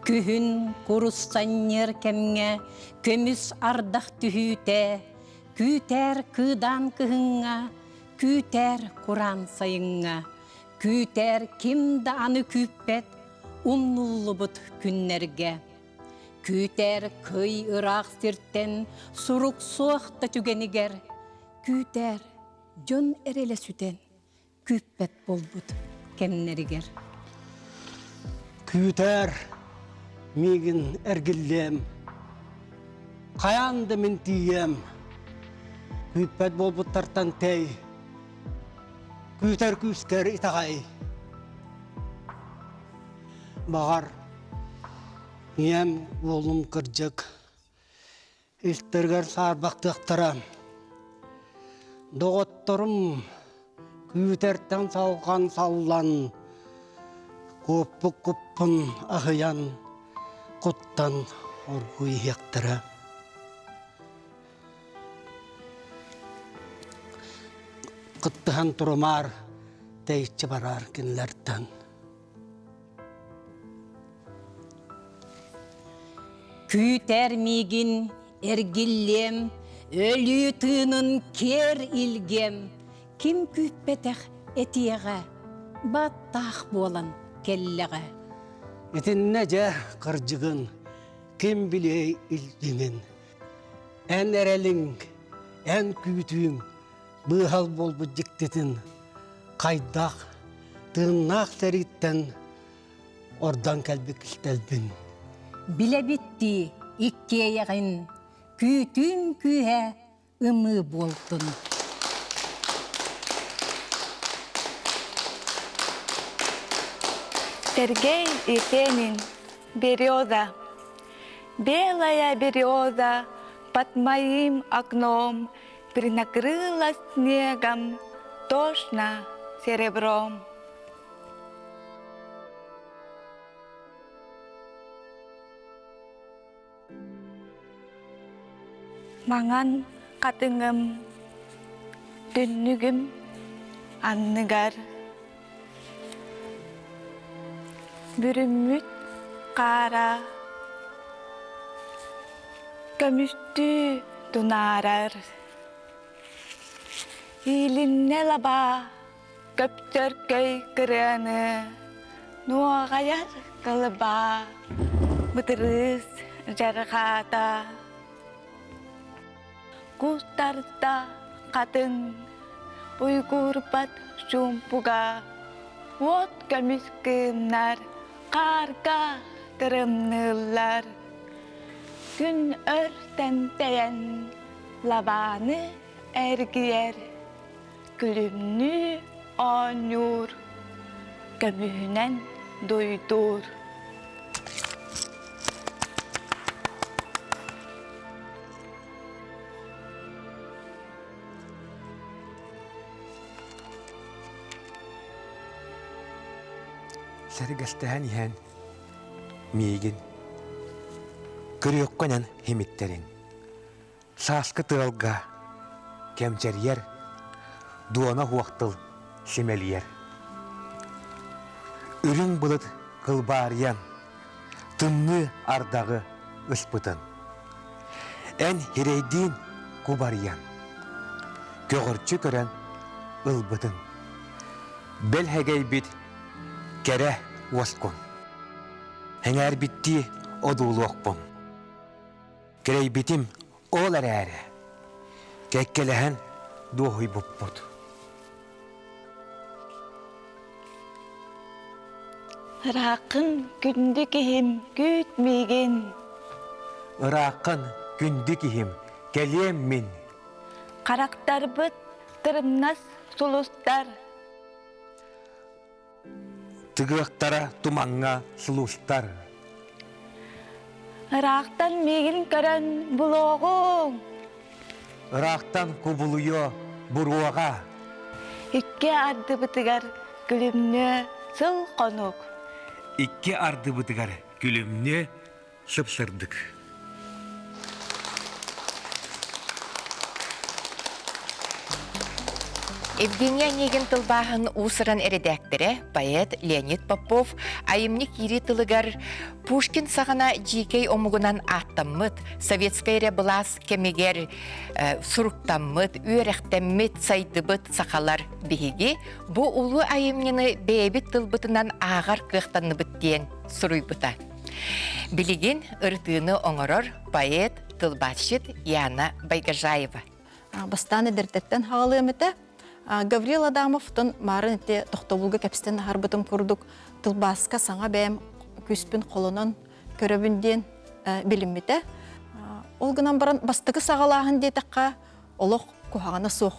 Күхін құрыстаннер кемге, көміс ардақ түхүйте, күйтер кыдан кыхынға, күйтер құран сайынға, күйтер кімді аны күппет, ұннулы бұт күннерге. Күйтер кый ұрақ сірттен, сұруқ соқты түгенігер, күйтер жон әрелі сүтен, күппет болбұт кемнерігер. Күйтер мигин әргілем, қаянды мен тием, күппет болбұттартан тей, күйтер күскер итағай. Бағар, ем олым кіржік, істергер сарбақтықтырам. Доғыттырым күйтертен салған саллан, көппі-көппін ағыян, құттан орғуй ектірі. Құттыған тұрымар, дейітші барар кенлерден. Күйтер мигин әргиллем, өлі тынын кер илгем, кім күппетек этиеға, баттақ болан келлеға. Етінне жа қыржығын, кем білей илдіңін. Ән әрелің, ән күйтің, бұғал болбы жіктетін, қайдақ, тыңнақ сәріттен, ордан кәлбік істелбін. Біле бітті, иккеяғын, күйтін күйе ұмы болдың. Сергей Есенин, береза. Белая береза под моим окном перенакрылась снегом, тошно серебром. Маңан қатыңым, түннігім, анныгар. Бүрүммүт қара, көмүстү тунарар. Илинне лаба, көптөркөй кыраны, нуағаяр кылыба, бытырыз жарғата. Кустарда қатын, уйгурбат шумпуга, вот көмүскымнар, қарға кырымнылар. Күн өртентен лабаны әргиер, күлімні онюр, көмүнен дойдур. Сәргәстәһән иһән миигин көрөккөнен химиттерин сааскы тыалга кемчерьер дуона хуактыл семельер үрүң булыт кылбаарыян тымны ардагы ыспытын эн хирейдин кубарыян көгөрчү көрөн ылбытын белхегей бит кере уоскун. Хәңәр битти одулуокпун. Керей битим ол әрәре. Кәккеләһән дуохуй буппут. Рақын күнді кихим күтмеген. Рақын күнді кихим келем мин. Қарақтар бұт тырымнас сулустар. Тыгықтара тумаңға сұлустар. Рақтан мегін көрін бұлоғың. Рақтан кубулуйо бұруаға. Икке арды бұтығар күлімні сыл қонук. Икке арды бұтығар күлімні сыпсырдық. Евгения Негин тылбаһын усыран эредәктіре, поэт Леонид Попов, айымны кири тылыгар Пушкин сағана жикей омугунан аттаммыт, советская ребылас кемегер суруктаммыт, үйрәхтәммит сайдыбыт сақалар биһиги, бу улу айымныны бейбит тылбытынан ағар кықтанны біттен суруйбыта. Билигин ыртыны оңорор поэт тылбатшит Яна Байгажаева. Бастаны дертеттен хағалымыты, Гаврил Адамовтың марын әте тоқтабылғы кәпістен харбытым күрдік тылбасқа саңа бәйім күспін қолынан көрөбінден білімметі. Ол гынан баран бастығы сағалағын детаққа олық кухағаны соқ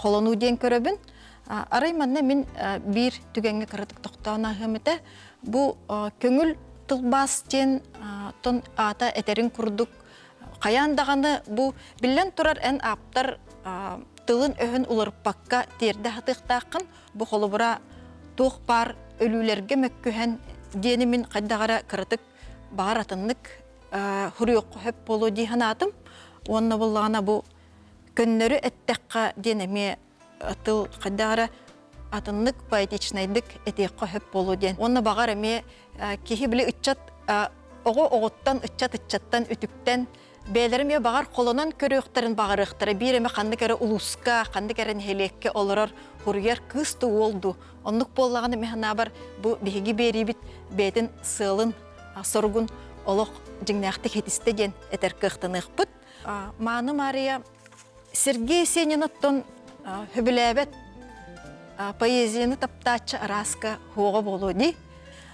қолану ден көрөбін. Арайманна мен бір түгенге кірдік тоқтауына ғыметі. Бұл көңіл тылбас ден тон ата әтерін күрдік. Қаяндағаны бұл білен тұрар ән аптар тылын өһін улырпаққа терді хатықтақын, бұл қолы бұра тоқ бар өлілерге мәккөһән дені мен қайдағара кірдік бағар атынлық хұрыйық хөп болу дейін атым. Онына болағына бұл көннері әттәққа денеме тыл қайдағара атынлық поэтичнайдық әтеққа хөп болу дейін. Онына бағар әме кехі білі үтчат, оғыттан, үтчаттан, үтіктен бәлеріме бағар қолынан көріқтарын бағарықтары, биреме қанды кәрі ұлысқа, қанды кәрі нәлекке олырар хұргер күсті олду. Онлық болағаны механа бар бұл бейгі бейребет бәйтін сылын, сұрғын олық жыңнақты кетісті ден әтер қықтынық бұд. Маны Мария Сергей Есенинаттон хөбіләбет поэзияны таптачы араска хоға болу дей.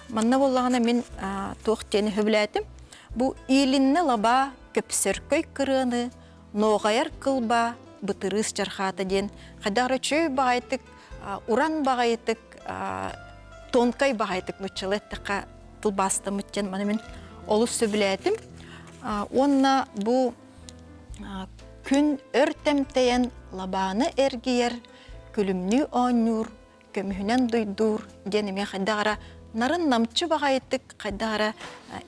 Манна болағына мен тоқ тені хөбіләтім. Бұл илінні лаба көпсіркөй кырыны, ноғайар кылба, бұтырыс жархаты ден. Қадары чөй бағайтық, уран бағайтық, тонкай бағайтык нучалеттіқа тылбасты мүттен манымен олыс сөбілетім. Онна бұ күн өртемтейен лабаны әргейер, күлімні оңнур, көмігінен дұйдур, денеме қайдағара нарын намчы бағайтык, қайдағара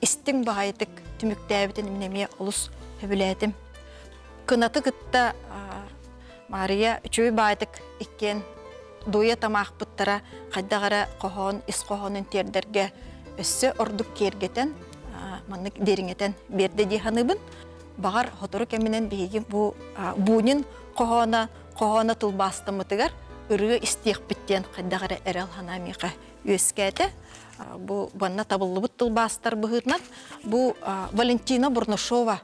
істің бағайтык түміктәбітін мінеме олыс сөбілетім. Кынаты кытта Мария үчөй бағайтык ikкен дуя тамақ бұттара қайдағара қоғын, іс қоғынын тердерге өссі ордық кергетен, маннык деріңетен берді дейханыбын. Бағар хотору кәмінен бейгім бұнын қоғына тұлбастымытығар ұрығы істеқ біттен қайдағара әрел ханамиға өскәді. Бұ банна табылы бұт тұлбастар бұғытнат. Бұ Валентина Бурнушова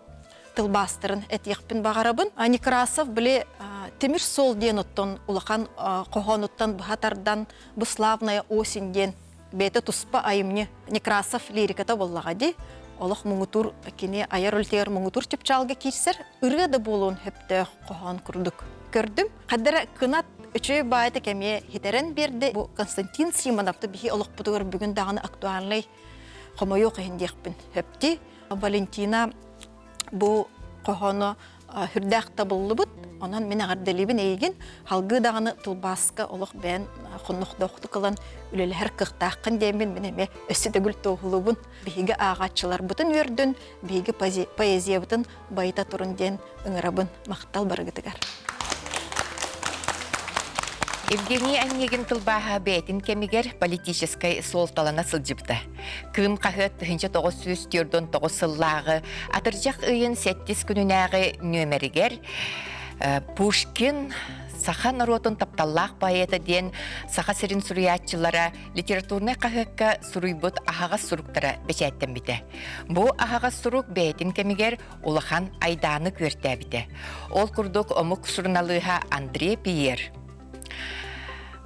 тылбастырын әтеқпін бағарабын. Некрасов біле темір сол ден ұттын, ұлақан қоғын ұттын бұхатардан бұ славная осень ден бәйті тұспа айымны Некрасов лириката боллаға де. Олық мұңытур, кене аяр өлтегер мұңытур чепчалға кейсер, ұрғады болуын хөпті қоғын күрдік. Көрдім, қаддара кынат үчөй байты кәме хетерен берді. Бұ Константин Симоновты бігі олық бұтығыр бүгін дағыны актуаллай қомайо қиындекпін хөпті. Валентина бұ қоғыны хүрдәқ табылы бұд, онан мен ағарделебін ейген, халғы дағыны тұлбасқа олық бән құннық-доқты қылан үлелер қықтақын деймін менеме өсіді гүл тоғылы бұн. Бейгі ағатшылар бұтын өрдін, бейгі поэзия бұтын байта тұрын ден ұңырабын мақтал барғытығар. Евгений Онегин тылбаға бәйтін кемігер политическай солталана сылжыпты. Кым қағыт 1904-9 сыллағы атыржақ үйін 7 күнінәғы нөмерігер Пушкин Саха народын тапталлақ байеті ден Саха сирин суриятчылара литературны қағыққа суруйбыт ағағас суруктара бәчәттен біті. Бұл ағағас сурук бәйтін кемігер улахан айданы көрті біті. Ол күрдік омық сурналыға Андре Пьер.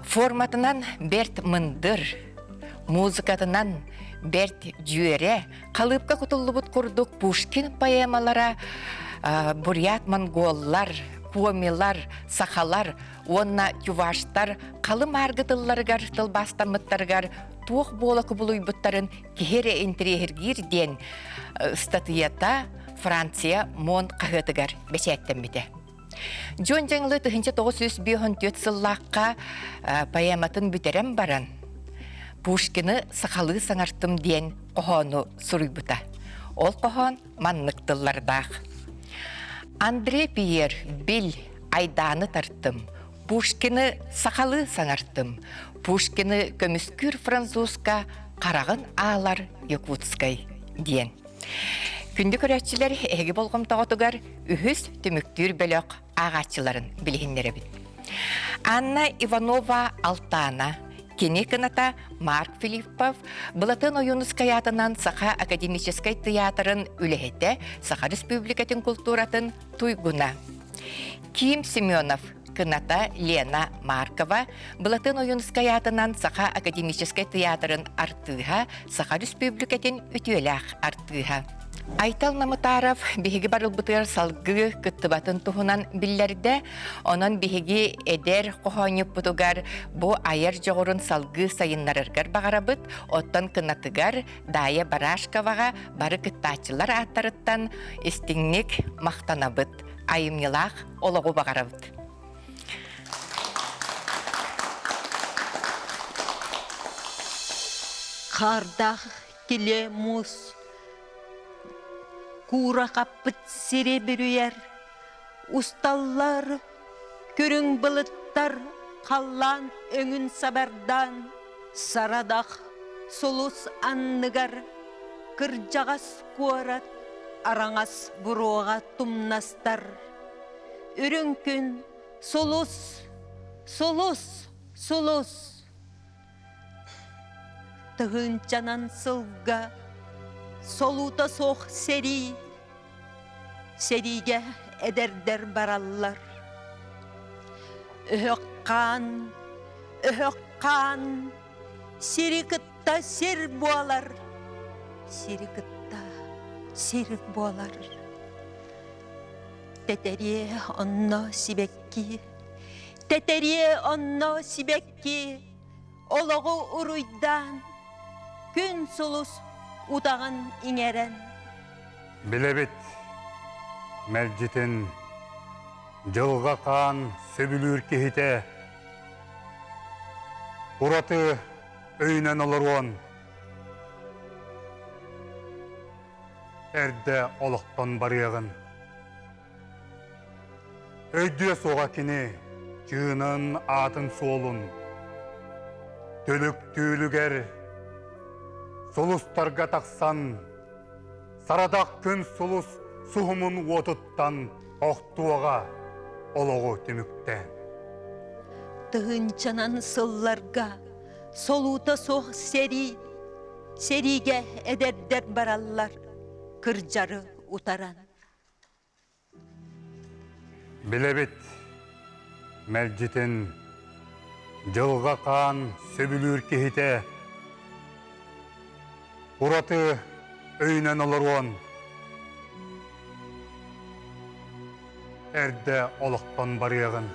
Форматынан берт мындыр, музыкатынан берт жүйере, қалыпқа құтылы бұт күрдік Пушкин поэмалара, бурят монголлар, куомилар, сахалар, онна юваштар, қалым арғытылларғар, тылбастамыттарғар, туық болы күбілуй бұттарын кехере интірегергер ден статуята Франция мон қағытығар бәсәттен біті. Жон жаңылы 1954 сыллаққа поэматын бүтерем баран. Пушкины сақалы саңартым ден қоғаны сұруй бұта. Ол қоған маннықтыллардақ. Андре Пьер бил айданы тартым. Пушкины сақалы саңартым. Пушкины көміскүр французка қарағын алар якутскай ден. Күнді көрәтшілер әгі болғым тағытығар үхіз түміктүр бөліқ ағатшыларын білгендері бін. Анна Иванова Алтана, кене кыната Марк Филиппов, бұлатын ойынускаятынан Саха академическай театрын үліхеті Саха республикатын культуратын туйгуна. Ким Семенов, кыната Лена Маркова, бұлатын ойынускаятынан Саха академическай театрын артыға Саха республикатын үтеләқ артыға. Айтал Намытаров биһиги барылбытыр салгы кыттыбатын туһунан биллерде, онон биһиги эдер кохонюп бутугар бу айыр жоғырын салгы сайыннарыргар бағарабыт, оттан кынатыгар Дая Барашковаға бары кыттачылар аттарыттан истиңник мақтанабыт, айымнилақ олығу бағарабыт. Қардақ келе мұз Кура қаппыт сере бүрüер, Усталлар, көрің бұлыттар, Қаллан өңін сабардан, Сарадақ, солус анныгар, Кыржағас куарат, Араңас бұруға тумнастар. Үрін күн, солус, солус, солус. Тығын жанан сылға, Солута соқ сери, сериге әдердер бараллар. Өһөққан, серикітта сер буалар, серикітта сер буалар. Тәтәрие онно сибекки, oloğu uruydan, gün sulus udağın iňeren. Bilebit, Melcitin, жылға қан сөбілір кехите, Ураты өйнен олыруан, әрді олықтан барияғын. Өйдіе соға кені, жығынын атын солын, төлік түйілігер, солустарға тақсан, сарадақ күн солус суғымын отыттан оқтуаға олығы түміктен. Тыгынчанан сылларга, солута соқ сериге эдердер бараллар, кыржары утаран. Білебет, Мәлжитін, жылға қан сөбілір кехите, Ураты өйнен олыруан, әрді олықтан барияғын.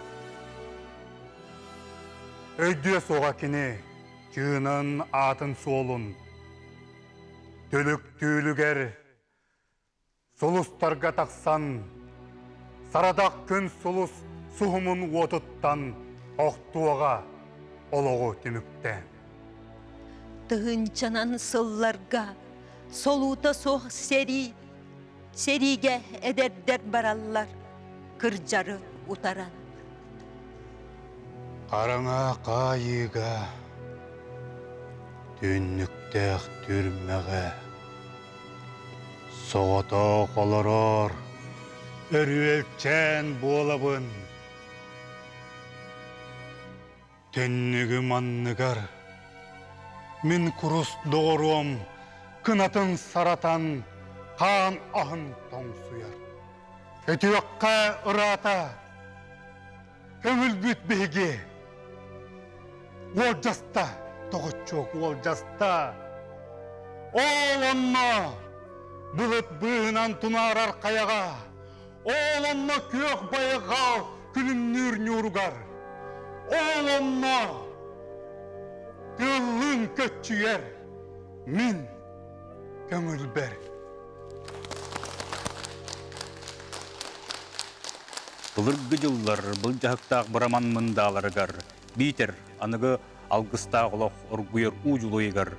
Өйдіе соға кені, жығынын атын солын, төлік түйілігер, солустарға тақсан, сарадақ күн солус суғымын отыттан оқтуаға олығы түміктен. Тыгынчанан сылларга, солута соқ сериге эдердер бараллар, кыржары утаран. Қараңа қайыға, түнніктәқ түрмәға, соғата қолырар, өрүелчән болабын. Түннігі манныгар, мен күріс доғыруам, кынатын саратан, қан ахын тоң суяр. Өтіөкқа ұрата, көңіл бүт бейге, ол жаста, тоғытчок ол жаста. Ол онна, бұлыт бұғынан тұнарар қаяға, ол онна көк байыға күліннір нүргар. Ол онна, тылын көтчүйер, мен көңіл бәр. Бұлырғы жыллар бұл жағықтақ бұраман мұндаларығар, бейтер анығы алғыстақ олық ұрғыйыр ұжылойығар,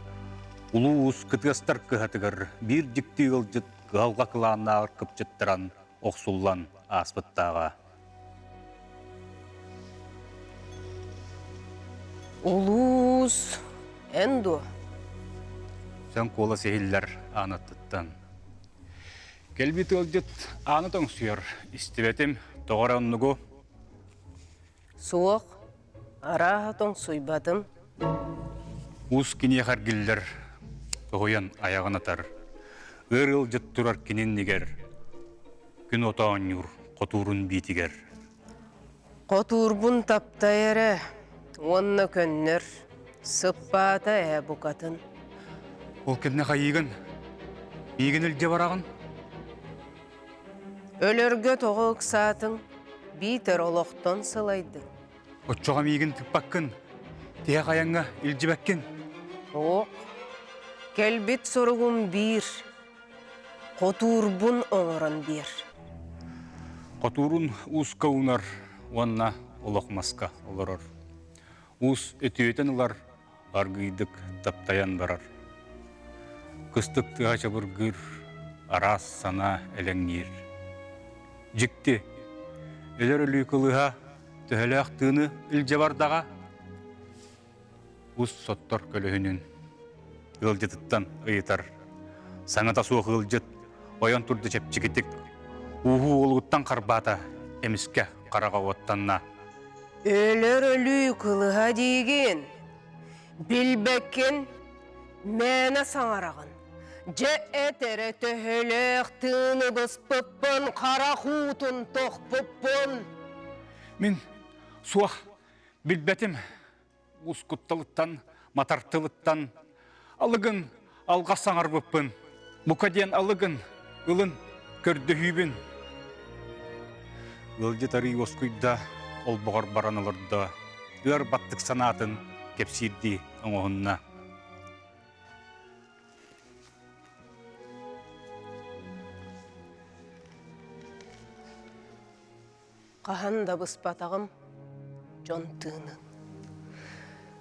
ұлуыз күтгістар күхатығар, бір жікті ғылжыт ғалға қыланына арқып жыттыран оқсуллан аспыттаға. Ұлуыз әнду. Сен қолы сейілер анаттыттан. Келбет ғылжыт анытың сүйер, істебетім тоғыр оннығу. Суық, арағатың сұйбадым. Уыз кене қаргелдер, тоғыян аяғын атар. Өр ғылжыт тұрар кенен негер. Күн отауын юр, қотурын бейтігер. Қотурбун тапта әрі, онны көннір, сыппата әбұқатын. Ол кемне қайығын, егін үлде барағын. Өлерге тоғы ұқсатың, бейтер олықтан сылайды. Отчоға егін түппаққын, тия қаяңға үлде бәккен. Оқ, келбет сұрығын бір, қотурбун оңырын бір. Қотурын ұз қауынар, онна олықмасқа олырыр. Уз өтіетен ұлар, арғыйдық таптаян барар. Күстік тұға жабырғыр, арас сана әләңнер. Жікті, өлер өлі қылыға, төхілі ақтыны үлже бардаға. Уз соттар көліхінін, ғылжытыттан ұйытар. Саңыта суық ғылжыт, ойан тұрды жепчігітік. Уху олғыттан қарбата, әміске қараға оттанна. Өлер өлі қылыға дейген, білбәккен мәні саңарағын. Же әтері төхілік тыны бұспыппын, қара құтын тоқпыппын. Мен суақ білбәтім, ұскұттылыттан, матартылыттан, алығын алға саңар бұппын. Бұқаден алығын, ұлын көрді хүйбін. Ұлды тарый осқүйда, ол бұғар баранылырда, өр баттық санатын кепсирди оңоһунна. Қахан да бұспатағым жон тыны.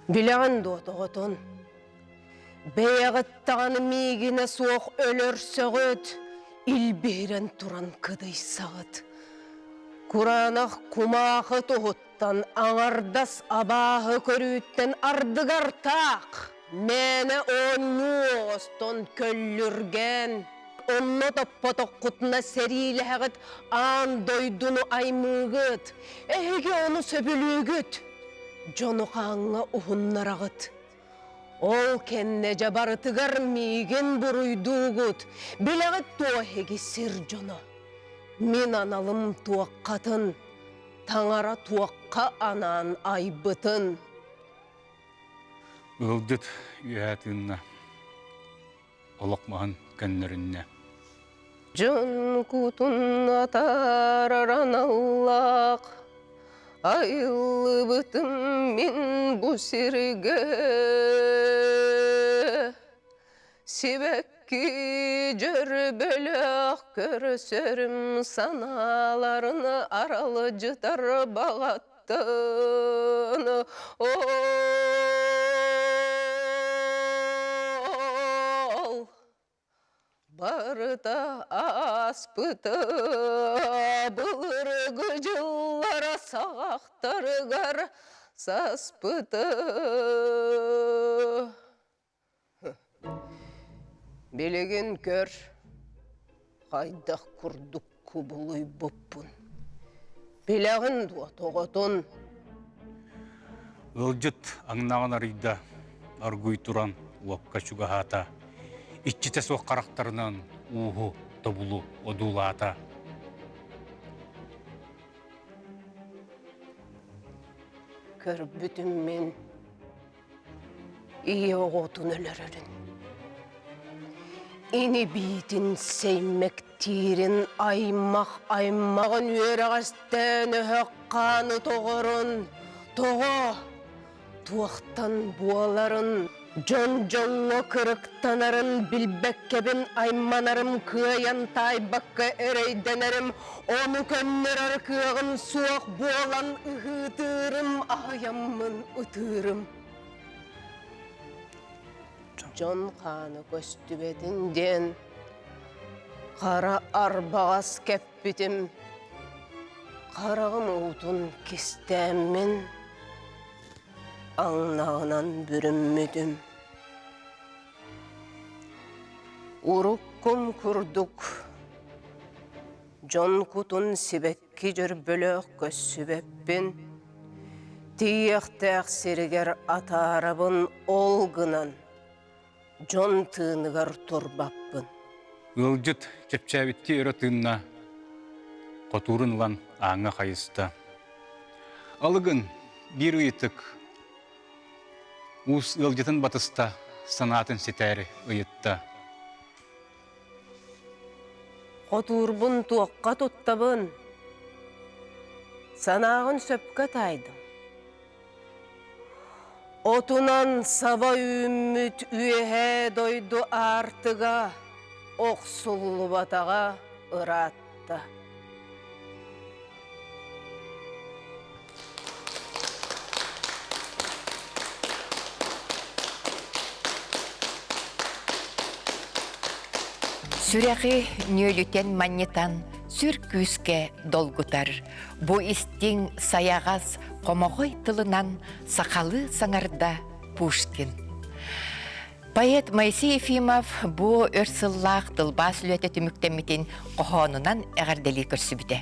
Білеген доғытығытын. Бейағыттағаны мейгіне соқ өлір сөғыт, илбейрен туран кыдый сағыт. Куранақ кумақы тұғыттан аңардас абағы көріттен ардығар тақ. Мені оны остон көллірген. Онно топпотоқ құтына сәрилі әғыт аң дойдуну аймығыт. Әйге оны сөбілігіт. Жону қаңға ұғыннарағыт. Ол кенне жабарытығар мейген бұруйдуғыт. Біләғыт туахеги сир жону. Мен аналым туаққатын, таңара туаққа анан айбытын. Ылдыт үйәтінна, олықмағын кәнлерінне. Жон кутун атараран Аллах, айлы бытым мен бұ сирге. Себекки жөр бөлөк көрсөрім саналарыны аралы жытар бағаттын. Ол барыта аспыты бұлырғы жыллара сағақтарығар саспыты. Белеген көр, қайдақ күрдік күбілой бұппын. Белеген дуа тоғытын. Ылжыт аңнағын арыйда аргуй туран уаққа чугахата. Иччите соқ қарақтарынан уғу тобулу одулата. Көр бүтін мен ие оғытын өлерерін. Ини битин сеймектирин аймағын үйерағастен өққаны тоғырын. Тоға туақтан буаларын, жон-жонға кырықтанарын, білбәккебін айманарым күйян тайбаққа әрейденерім, оны көннер арқығын суақ буалан ұғытырым, аямын ұтырым. Жон қаны көстібетінден қара арбағас кәппітім, қарағым ұтын кестәмін, аңнағынан бүріммедім. Уруккум күрдік, жон күтін себекки жөр бөлөк көссібеппін, тияқтақ серігер атарабын олғынан, жон тыынығар турбаппын. Ылжыт чепчәбітті өрі тыынна, қотурын лан аңа қайысты. Алығын бір ұйытық, ұс ылжытын батыста санатын сетәрі ұйытта. Қотурбын туаққа тұттабын, санағын сөпкі тайдым. Отунан саба үміт үйе дойду артыға, оқсулы батаға ыратты. Сүрәғі нөлітен маннетан сүр күске долгутар. Бу истин саяғас қомағой тылынан сақалы саңарда Пушкин. Поэт Моисей Ефимов бу өрсыллақ тылбас үлеті түміктеметін қоғанынан әғардели көрсібіде.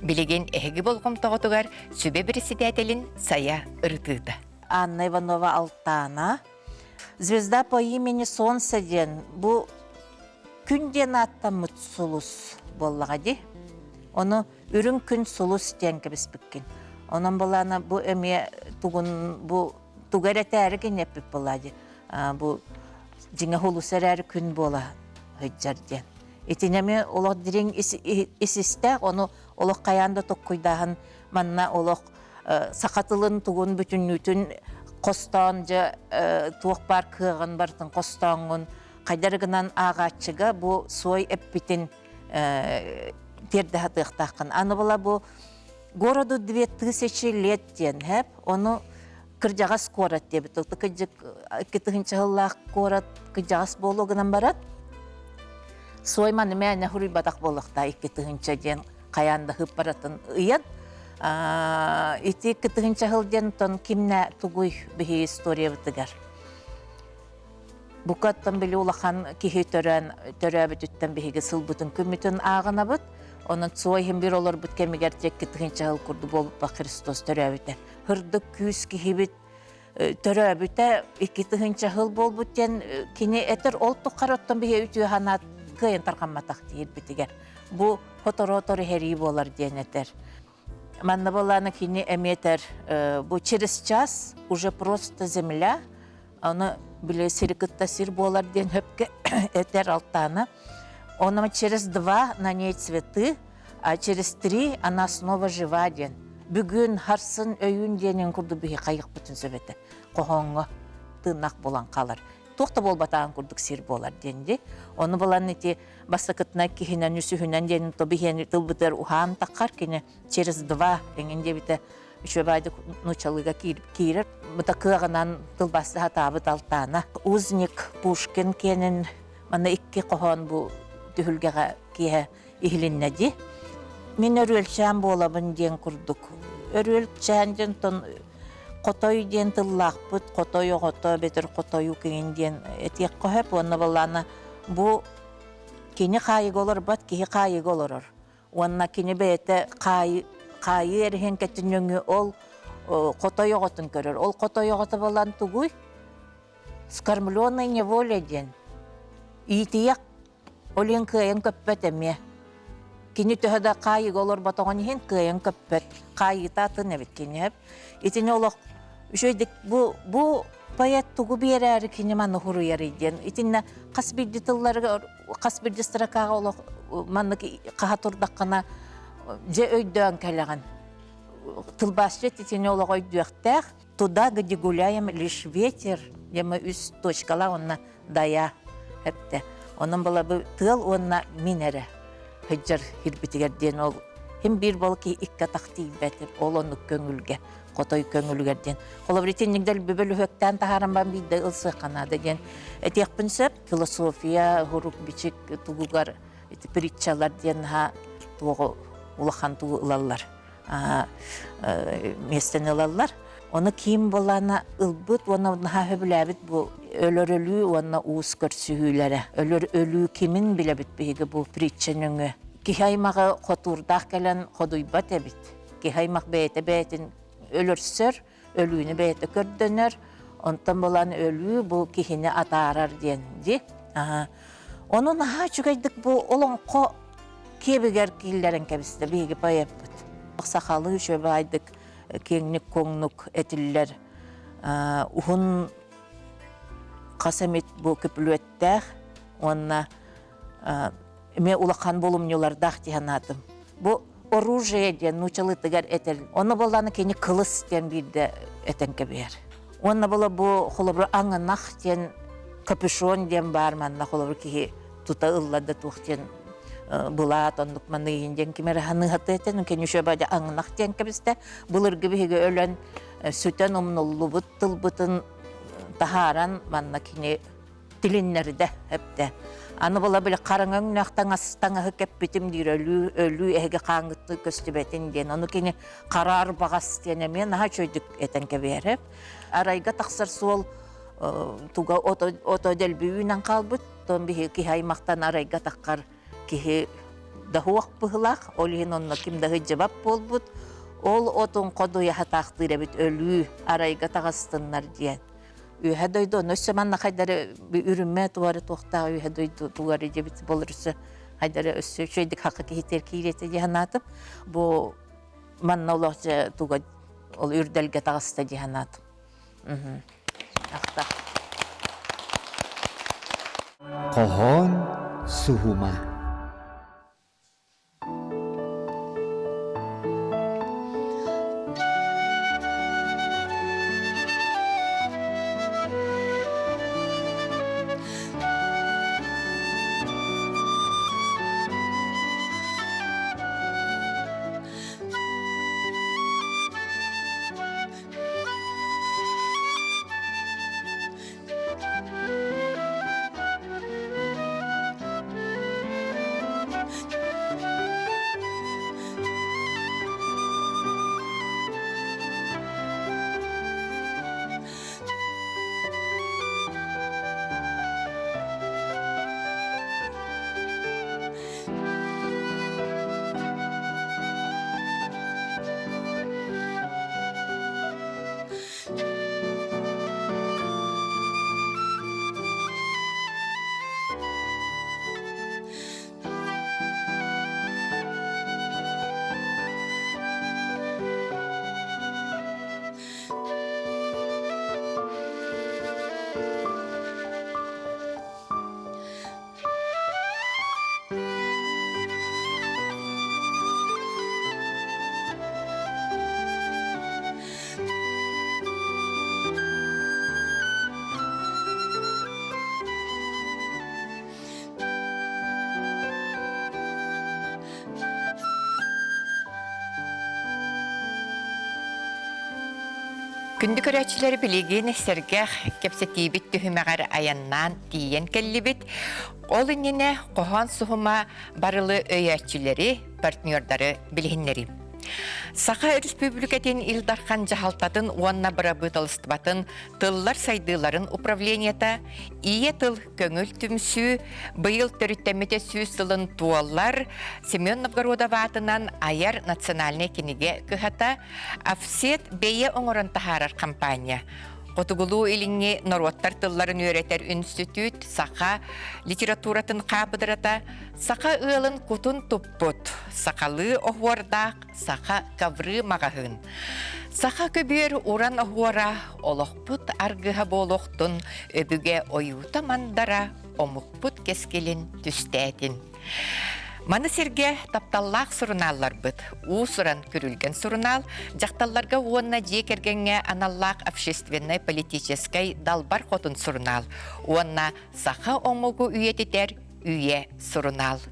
Білеген әгі болғым тоғытығар сөбе бірісі дәтелін сая ұрытыды. Анна Иванова Алтана. Звезда по имени Солнце ден. Бу күнден атта мұтсулус боллағади. Оны үрін күн сулус ден кебіспіккен. Onun bolana bu eme tugun bu tugarete ergen yapıp boladı. Bu jinga huluser gün bola hıccarden. Etineme olak diren isiste onu olak kayanda tokkuydahan manna olak sakatılın tugun bütün Қостан жа туық бар кығын бартын қостанғын қайдарығынан ағатшыға бұ сой әппетін терді хатықтақын. Аны бола бұ городу 2000 лет ден хәп, оны кыржағас корат дебіт. Оқты кітігінші ғыллақ корат кыржағас болуғынан барат. Сой маны мәне хұрый бадақ болуқта 2000 ден қаянда хып баратын ұйын. Ити 2000 ғылден тон кимне тугуй бігі история бітігер. Бұқаттан білі улахан кихи төрәбіт үттен бігі сыл бұтын күмітін ағына бұт. Onun soyhim bir olur bit kemigerdek gittiğince hal kurdu bolup bak Hristos törəbite. Hırdık küs kihibit törəbite gittiğince hal bol biten kini eter oltu karottan bir ütü hanat kıyın tarqamatak deyir bitiger. Bu fotoğrafları heri bolar diyen eter. Manna bolana kini emeter bu через час уже просто земля. Onu bile sirkıtta sir bolar diyen höpke eter altana. Он через 2 на ней цветы, а через 3 она снова жива ден. Бүгін харсын өйін денен күрді бігі қайық бүтін сөбеті. Қоғонғы тынақ болан қалар. Тоқты бол батаған күрдік сир болар денде. Оны болан еті бастықытына кейінен үсіхінен денін тобихен тылбытыр ұхам таққар кені через 2 еңінде біті шөбайды нучалыға кейірір. Бұта кығынан тылбасты хатабыт алтана. Узник Пушкин кенін мана 2 қоған бұл түхілгеға кие ихлиннәди. Мен өрөлчән болабын ден күрдік. Өрөлчән ден тон қотой ден тыллақпыт, қотой оғото, бетір қотой үкеген ден етек қойып, оны боланы бұ кені қайыг олар бат, кеге қайыг олар. Онына кені бәйті қайы әрген кәтін өңі ол қотой оғотын көрір. Ол қотой оғоты болан түгіл, скармленный неволя ден. Итияқ Олен кыйын көппет әме. Кені төхіда қайыг олар батоған ехен кыйын көппет. Қайы татын әбет кені әп. Етіне олақ үшөйдік бұ паят тұғы бері әрі кені маны хұру яры еден. Етіне қасбірді тыллары, қасбірді стыракаға олақ маны қаға тұрдаққана же өйдөң кәліған. Тылбасчет етіне олақ өйдөқтәқ. Туда, где гуляем, лишь ветер, демі үз точкала онна дая әпті. Onun bala bu tığal onunla minere hıccar hirbitigerden ol. Hem bir bol ki ikka taktiği betir. Ol onu köngülge, kotoy köngülgerden. Ola britinlikler böbölü hökten taharam ben bir de ılsı kanadı gen. Etiyek bünsep filosofiya, huruk biçik tuğugar, pritçalar den ha tuğu ulağan tuğu ılallar. Mesten ılallar. Onu kim bolana ılbıt, ona ha höbüläbit bu ölörölü, ona uğuz körsühülere. Ölörölü kimin bile bit bihigi bu pritçenüngü. Kihaymağı xoturdaq gelen xoduybat ebit. Kihaymaq beyte beytin ölürsör, ölüğünü beyte kördönür. Ondan bolan ölü bu kihini atarar dendi. Onun ha çükaydık bu olan ko kebiger killerin kebiste bihigi payapıt. Sakalı şöbe aydık. Kenglik kongluk etiller. Uhun kasamit bu köpülüettəq. Onna me ulaqan bolumnyolardaq diyanatım. Bu orужие diyen nuçalı tıgar etel. Onu bolanı keni kılıs diyen bir de eten keber. Onna bola bu xolabru anganaq diyen kapüşon diyen barmanna xolabru ki tuta ıllada tuq diyen bulat onduk manı yinden kimere hanı hatı eten keni şöbade anganaq diyen kebiste bulur gibi hege ölen süten omnollu but tılbıtın taharan manna kini dilinleri de hep de. Anı bola böyle karangın naqtan asıstana hıkep bitim dir ölü ege qangıtlı köstübetin diyen. Onu kini karar bağas diyen emeyen naha çöydük eten keber hep. Arayga taqsar sol tuga oto del büyünen kalbıt. Ton bihi ki haymaqtan arayga taqar ki dahuaq bıhlaq. Olihin onunla kim dahi cevap bolbut. Ol otun koduya hataqdır ebit ölü arayga taqastınlar diyen. Ühedöydu, nösse manna haydara bir ürünme tuvarı tohtağı ühedöydu tuvarı cebit bolursa haydara össü şeydik hakkı hiter kirete cihanatım. Bu manna olahca tuga ol ürdelge tağısta cihanatım. Akta. Qohon suhuma. Күнді көрәтшілері білеген сәргәқ кепсетейбіт түхімәғар аяннан тиен кәллібіт, ол үніне қоған сұхыма барылы өйәтшілері, партнердары білгенлері. Саха республикатын илдархан жахалтатын уанна барабыт алыстыбатын тыллар сайдыларын управленията, ие тыл көңіл түмсі, бұйыл төріттәмете сүйіз тылын туаллар Семен Новгородов атынан аяр национальный кенеге күхата офсет бейе оңырын тахарар компания. Отугулу илинге Норваттар тылларын өретер институт, саха литературатын қабыдырата, саха ылын кутун туппут, сақалы оғуардақ, саха кавры мағағын. Саха көбер уран оғуара, олықпут аргыға болуқтын, өбіге ойута мандара, омықпут кескелін түстәтін. Маны серге тапталлақ сұрыналар бұд. У сұран көрілген сұрынал, жақталларға уонна жекергенге аналлақ общественной политической далбар қотын сұрынал. Уонна саха омылғы үйететер үйе сұрынал.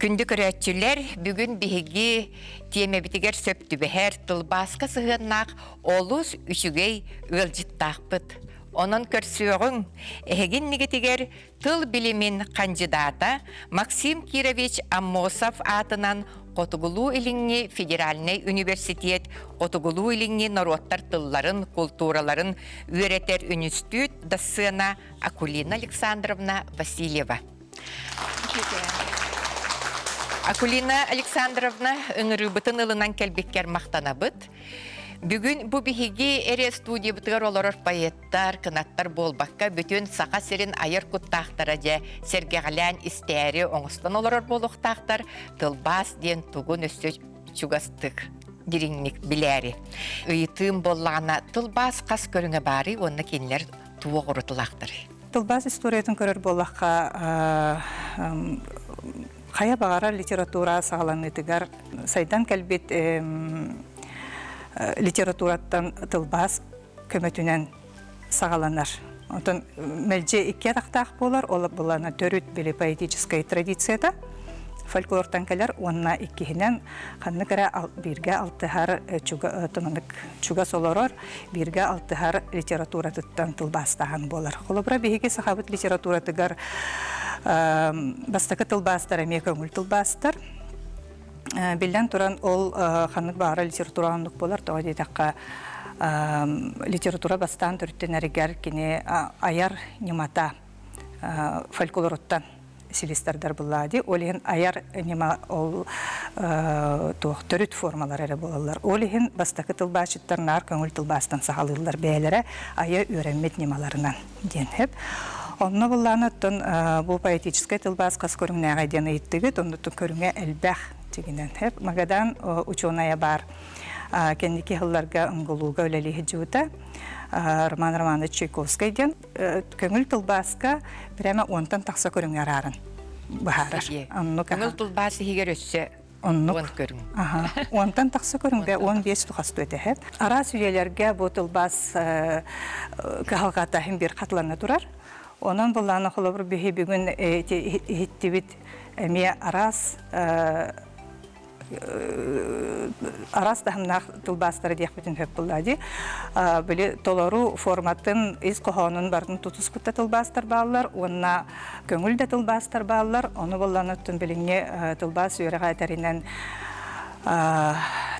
Күнді көрәтчілер бүгін бігі темебітігер сөпті бәхер тылбасқа сығыннақ олыс үшігей өлжіттақ бұд. Onun körsüğün, ehegin negetiger tıl bilimin kandidata Maksim Kirovich Amosov atınan Qotugulu ilingi Federalnay Üniversitet, Qotugulu ilingi Norottar tılların, kulturaların öğreter Institut dasına Akulina Alexandrovna Vasilyeva. Akulina Alexandrovna ıngırı bıtın ılınan kelbekker maqtanabıt. Бүгін бұл бігі әрі студия бұтығар оларыр пайеттар, кынаттар болбаққа бүтін сақа серін айыр құттақтара же сергеғалян істәрі оңыстан оларыр болуқтақтар тылбас ден тұғын өсі чугастық диринник біләрі. Үйітім боллағына тылбас қас көріңі бары, онына кенілер туы ғұрытылақтыр. Тылбас историятын көрір болаққа қая бағара литература сағаланытығар сайдан кәлбет литератураттан тылбас көмөтүнен сағаланар. Онтан мәлже икке тақтақ болар, ол бұлана төрүт білі поэтической традицияда. Фольклортан кәлер, онна иккихінен қанны кәрі бірге алтығар чуга солорор, бірге алтығар литературатыттан тылбастаған болар. Қолыбыра бейге сақабыт литературатығар бастақы тылбастар, әме көңіл тылбастар. Билден туран ол ханнык баара литература анлык болар, тоға дейдаққа литература бастан түрттен әрігер кене аяр немата фольклороттан силистердар бұллади. Олеген аяр нема ол төріт формалар әрі болалар. Олеген бастақы тылбашыттар нар көңіл тылбастан сағалылар бәйлері ая үйренмет немаларынан деніп. Онны бұлланаттын бұл поэтическай тылбас қас көріңне ағайден айттығы, оннытын көріңе әлбәқ тегінен. Магадан ученая бар кендеки хылларга ыңғылуға өлелігі жуыта Роман Романович Чайковскайден көңіл тылбасқа прямо онтан тақса көріңе арарын бағарар. Көңіл тылбасы егер өссе он көрің. Онтан тақса көріңге 15 тұқасты өте. Ара сүйелерге бұл тылбас кағалғатахын бір қатыланы тұрар. Онан бұлланы құлыбыр бейі бүгін еттебіт әме арас тахымнақ тылбастары дейік бітін хөп бұллады. Білі толару форматын из қоғанын бардың тұтыс күтті тылбастар балылар, онына көңіл де тылбастар балылар. Оны бұлланы түн біліңе тылбас үйеріға әтәрінен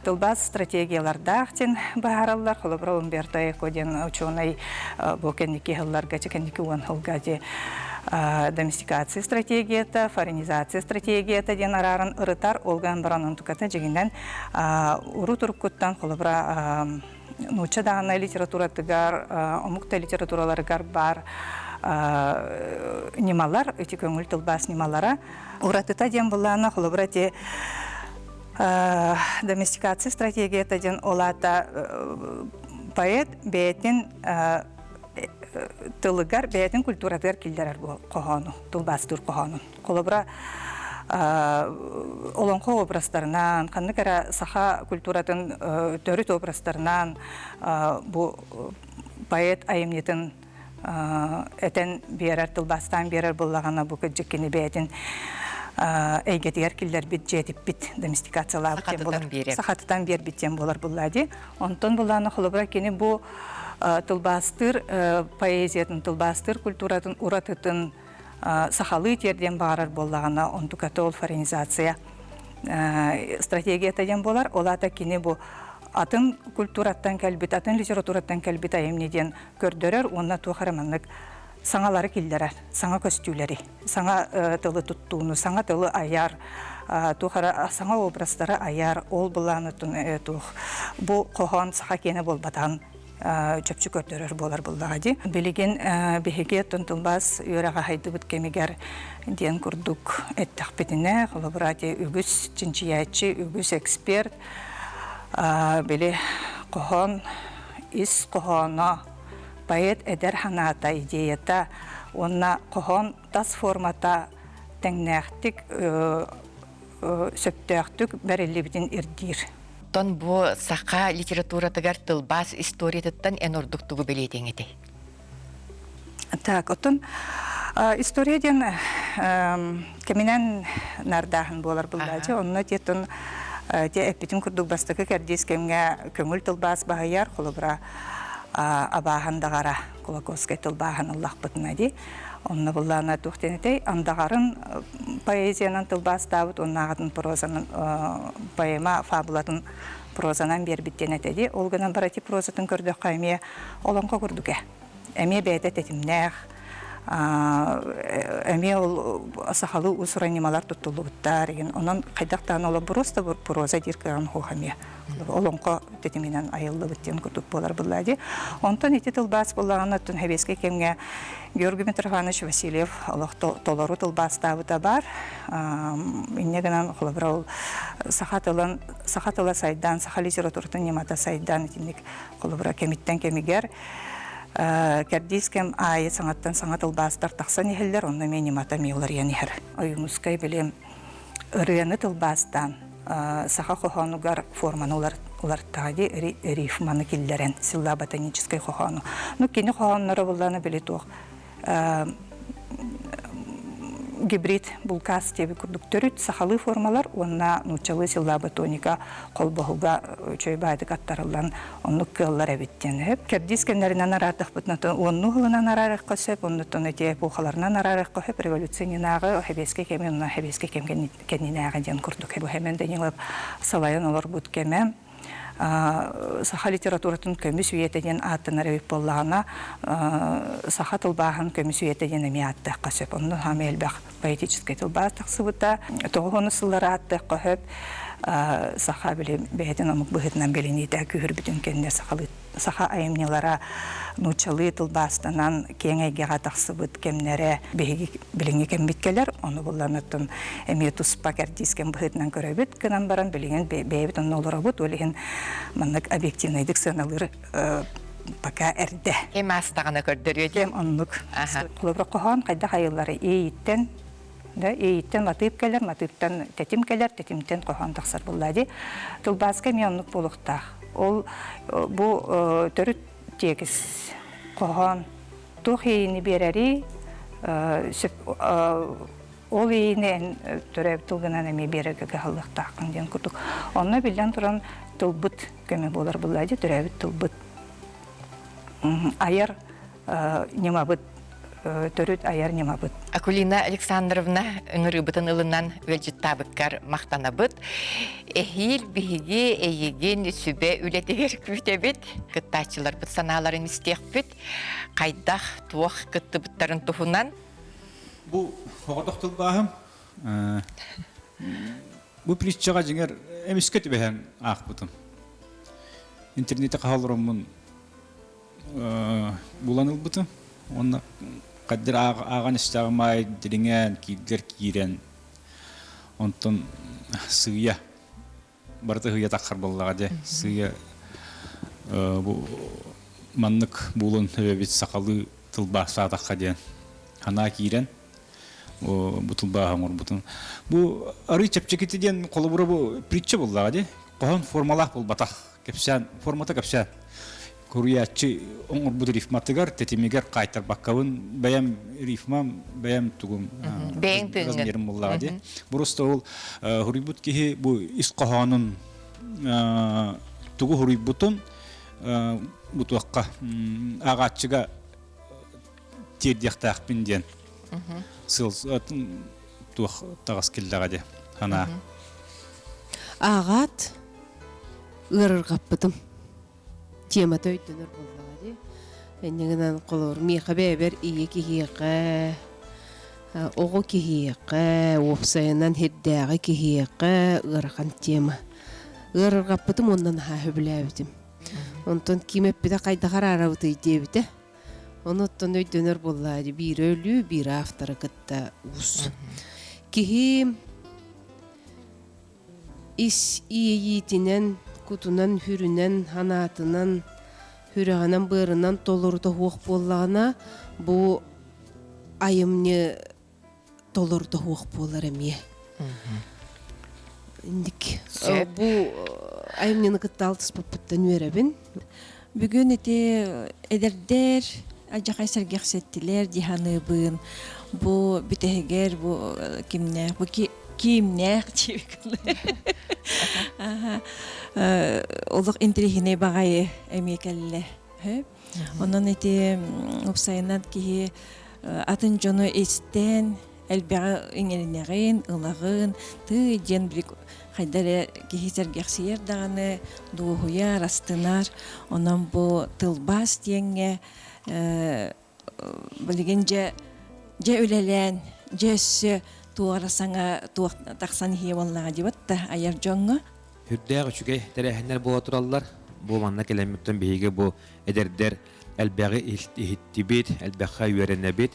тылбас стратегияларда ақтен бағаралар. Қолыбыра Умберто Экоден ученый бұл кәндекі ғылларға, кәндекі уан ғылға де доместикация стратегията, фаринизация стратегията ден арарын ұрытар олған баранын тұқата жегінден ұру тұрыққыттан қолыбыра нұча дағына литературатығар, омықта литератураларығар бар немалар, өте көңіл тылбас немалара. Ұратыта ден бұлланы қолыбыра те доместикация стратегията ден олата поэт бәйтін тылыгар бәйтін культуратығар келдерер қоғану, тылбастыр қоғану. Қолыбыра олонқо образдарынан, қанны кәрі саха культуратын төріт образдарынан бұл поэт айымнетін әтен берер, тылбастан берер болағана бұл көджіккені бәйтін әйгетігер кілдер бит жетіп бит доместикациялар сақатытан бер биттен болар бұллади. Онтон бұланы құлыбыра кені бұл тылбастыр поэзиятын, тылбастыр культуратын уратытын сақалы терден бағарар болағына онтукаты ол форенизация стратегиятаден болар. Олата кені бұл атын культураттан кәлбит, атын литератураттан кәлбит айымнеден көрдөрер, онна туақараманлық саңалары келдерер, саңа көстүлері, саңа тылы туттуыны, саңа тылы аяр, саңа образтары аяр, ол бұланытын туқ. Бұл қоған сақа кені бол батан чөпчі көрдөрер болар бұлдағы. Білеген бігеге тұнтылбас үйраға хайды бұт кемегер ден күрдік әттіқ бетіне, қолыбырады үгіс чинчиячы, үгіс эксперт, білі қоған, ис қоғана, поэт эдер ханата идеята, онна қоған тас формата тәңнәқтік, сөптәқтік бәрелі бітін ирдир. Тон бу сақа литературатыгар тылбас историятыттан эн ордуктугу белетең еті. Так, отын историяден кеминен нардахын болар бұлдады. Онна тетін әппетім күрдік бастықы кәрдес кемге көңіл тылбас бағайар, қолыбыра абахан дағара Кулаковскай тылбахан Аллах бұтынады. Онна бұллана туқтенетей, андағарын поэзиянан тылбас табыт, оннағатын прозанын, поэма, фабулатын прозанан бербіттенетеді. Олғынан барати прозатын көрдік қаймия оланға көрдіке. Әме бәйті тетімнәқ, әме ол сақалы ұсыр анималар тұттылы бұттар. Онан қайдақтан ола бұрыста проза диркаған хоқамия. Олонқа тетімінен айылы бұттен күрдік болар бұллады. Онтан еті тылбас болағына түн хәбеске кемге Георгий Митрофанович Васильев толору тылбас табыта бар. Иннегінен құлыбыра ол сақатылы сайдан, сақа литературтын немата сайдан етіндік құлыбыра кемиттен кемигер. Кәрдейс кем айы саңаттан саңа тылбастар тақсан ехелдер, онна мен немата мейлар янихер. Ойымызкай білем ұрыяны тылбастан саха хоханугар форманы улар тади рифманы киллерен силла ботанической хохану. Ну кини хоханнары булланы билетух гибрид булкас теби курдуктөрүт сахалы формалар онна нучалы силла ботаника колбогуга чөйбайды каттарылан онну кыллар эбиттен. Кердис кеннеринен аратык бутнаты онну хылынан арарык көсөп оннутон эте бухаларынан арарык көсөп революционинагы хебеске кемен на хебеске кемген кенинага ден курдук. Бу hemen денилеп салайын олар бут кеме саха литературатын көмүс үйетеден аттына ревип боллағына саха тылбағын көмүс үйетеден әме атты қасып. Онны хаме әлбәқ поэтический тылбақ тақсыбыта. Тоғыны сыллары атты қөхіп саха бәйетін омық бұғытынан белінейді күйір бүтін кенде саха айымнелара нучалы тылбастанан кеңейгеға тақсыбыт кемнері біліңе кембіткелер. Оны болланытын әме тұспа кәрдейскен бұғытынан көребіт кінан баран біліңен бәйбіт оны олыра бұд. Олығын маннык объективнайдық сыналыр пока әрді. Кем астағаны көрдір өте? Кем онлық. Құлыбыр қоған қайда қайылары ейіттен матып келер, матыптан тетим келер, тетимтен қоған тақсар бұллады. Тұлбасқа меонлық болуқтақ. Ол бұл түрі тегіз қоған тұқ ейіні берәрі, ол ейіні түрәбі тұлғынан әме берігі ғалықтақын ден күрдік. Онына білден тұран тұлбыт көмі болар бұллады, түрәбі тұлбыт. Айыр немабыт, төрүт аяр немабыт. Акулина Александровна ыңырыбытын ылынан өлжіттабыткар мақтанабыт. Эхил биһиги эйеген сүбе үлетегер күйтебит. Кыттачылар быт саналарын истекпит. Кайдах туох кыттыбыттарын тухунан. Бу хоғадық тылбағым. Бу притчаға жеңер эмискет бәһән ақ бұтым. Интернетте қағалырымын буланыл бұтым. Онна қаддыр аған істағымай діріңен, кейдер кейрен. Онтын сүйя. Барды хүйя таққар боллаға де. Сүйя маннық бұлын өбет сақалы тылба сағатаққа ден. Хана кейрен. Бұ тылба ағамыр бұтын. Бұ ары чәпчекеті ден қолы бұры бұ притча боллаға де. Қоған формалақ бол батақ. Формата кәпсән. Kuruyaçı oңор bu rifmatыгар tetimiger kaytar bakavın bayam rifmam bayam tugum. Бэйн тыгын. Размерим буллага ди. Просто ol huribut ki bu isqahanın tugu huributun bu tuaqqa ağaççıga terdiyaqtaq binden. Sıl tuaq tağas killaga di. Hana. Ağat ырыр қаппытым. Темата өйттінір болдағады. Әнігінен қолыр мейқа бәбір ие кехеқі, оғы кехеқі, опсайынан хеддағы кехеқі ырған тема. Ырыр қаппытым ондан хағы біләбітім. Онтан кемеп біді қайдағар арауды дебіті. Оныттан өйттінір болдағады. Bir өлі, bir авторы кітті ұс. Кехем ис иетинен, кутунан, хүрінен, ханатынан, хүріғанан, бұрынан толырды хуқ болағына, бұл айымны толырды хуқ болар әме. Индік, бұл айымнені күтті алтыс бұппыттан өрәбін. Бүгін әте әдердер, ажақай сәргеқсеттілер, диханы бұн, бұл бітігер, бұл кімнәқ, бұл кимнәк чивикл. Олық интригіне бағайы әмекәлі. Онын әте ұпсайынат кейі атын жоны естен, әлбәғі үңелінеғін, ұлағын, ты ден білік қайдары кейі сәргеқсиер дағаны дуғуя, растынар. Онын бұл тылбас деңе білген жа өлелән, жа өссі туарасаңа тақсан хие боллаға дебатта аяр жоңға. Хүрдәғ үшіге тәрәхінер бұға тұралылар. Бұл манна келеметтен бейге бұл әдердер әлбәғі ихиттибет, әлбәққа үйеренебет.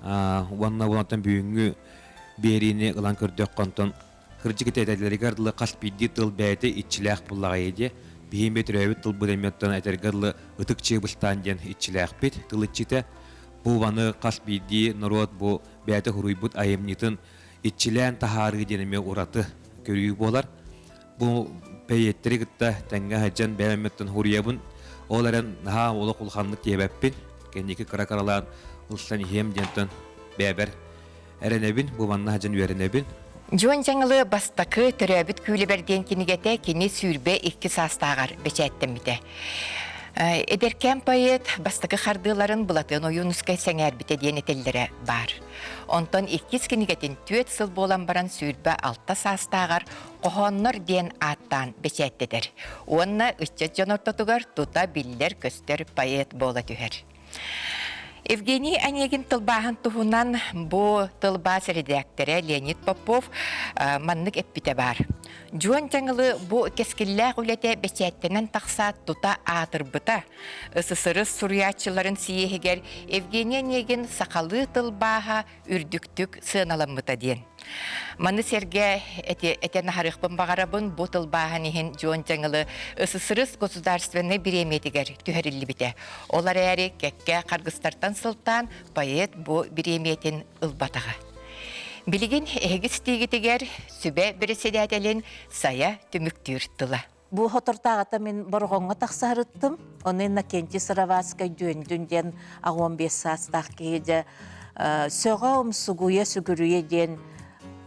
Уанна бұлантан бүйінгі беріне ұлан көрдек қонтан қыржы кетәдәлері ғардылы қаспиді тыл бәйті итчіләқ бұллаға еді. Бейін бет рәует тыл бұдаметтен әтергірлі ұтық чебістан ден итчіләқ бет тылычыты. Бұл ваны қаспиді народ бұл бәйті хуруйбут айымнитын итчилән тахары денеме ураты көрүү болар. Бу пейеттери гытта тәңгә хаҗан бәмәттен хуриябын. Оларын наһа улы кулханлык ебәппин. Кенеке каракаралар улсан хем дентен бәбәр. Әренебин бу ванна хаҗан үренебин. Жон жаңылы бастакы төрәбит күлі берден кинигете кини сүрбе 2 састагар бечәттемите. Эдеркен поэт бастакы хардыларын булатын оюнускай сәңәр бите диен этелләре бар. Онтон 2 кинигетин 4 сыл болан баран сүрбе 6 састагар кохоннор диен аттан бечәттедер. Онна 3 жанортатугар тута биллер көстер поэт бола түһәр. Евгений Онегин тылбаһын туһунан бу тылбас редакторы Леонид Попов маннык эппите бар. Жуан жаңылы бу кескилләк үләтә бечәттенен тақса тута атырбыта. СССР сурьячыларын сиехегер Евгений Онегин сақалы тылбаһа үрдүктүк сыналамыта диен. Маны серге этен харыхпын багарабын бу тылбаһын ихин жуан жаңылы СССР государственный биреметигер түһәрилли бите. Олар әри кекке Каргыстартан сылтан поэт бу биреметин ылбатага. Билигин эгис тигитигер сүбе береседәтелин сая түмүктүр тыла. Бу хотортагата мен боргонга таксарыттым. Онына кенти сыраваска дүнден агон 5 састак кейде сөгөм сугуя сүгүрүе ден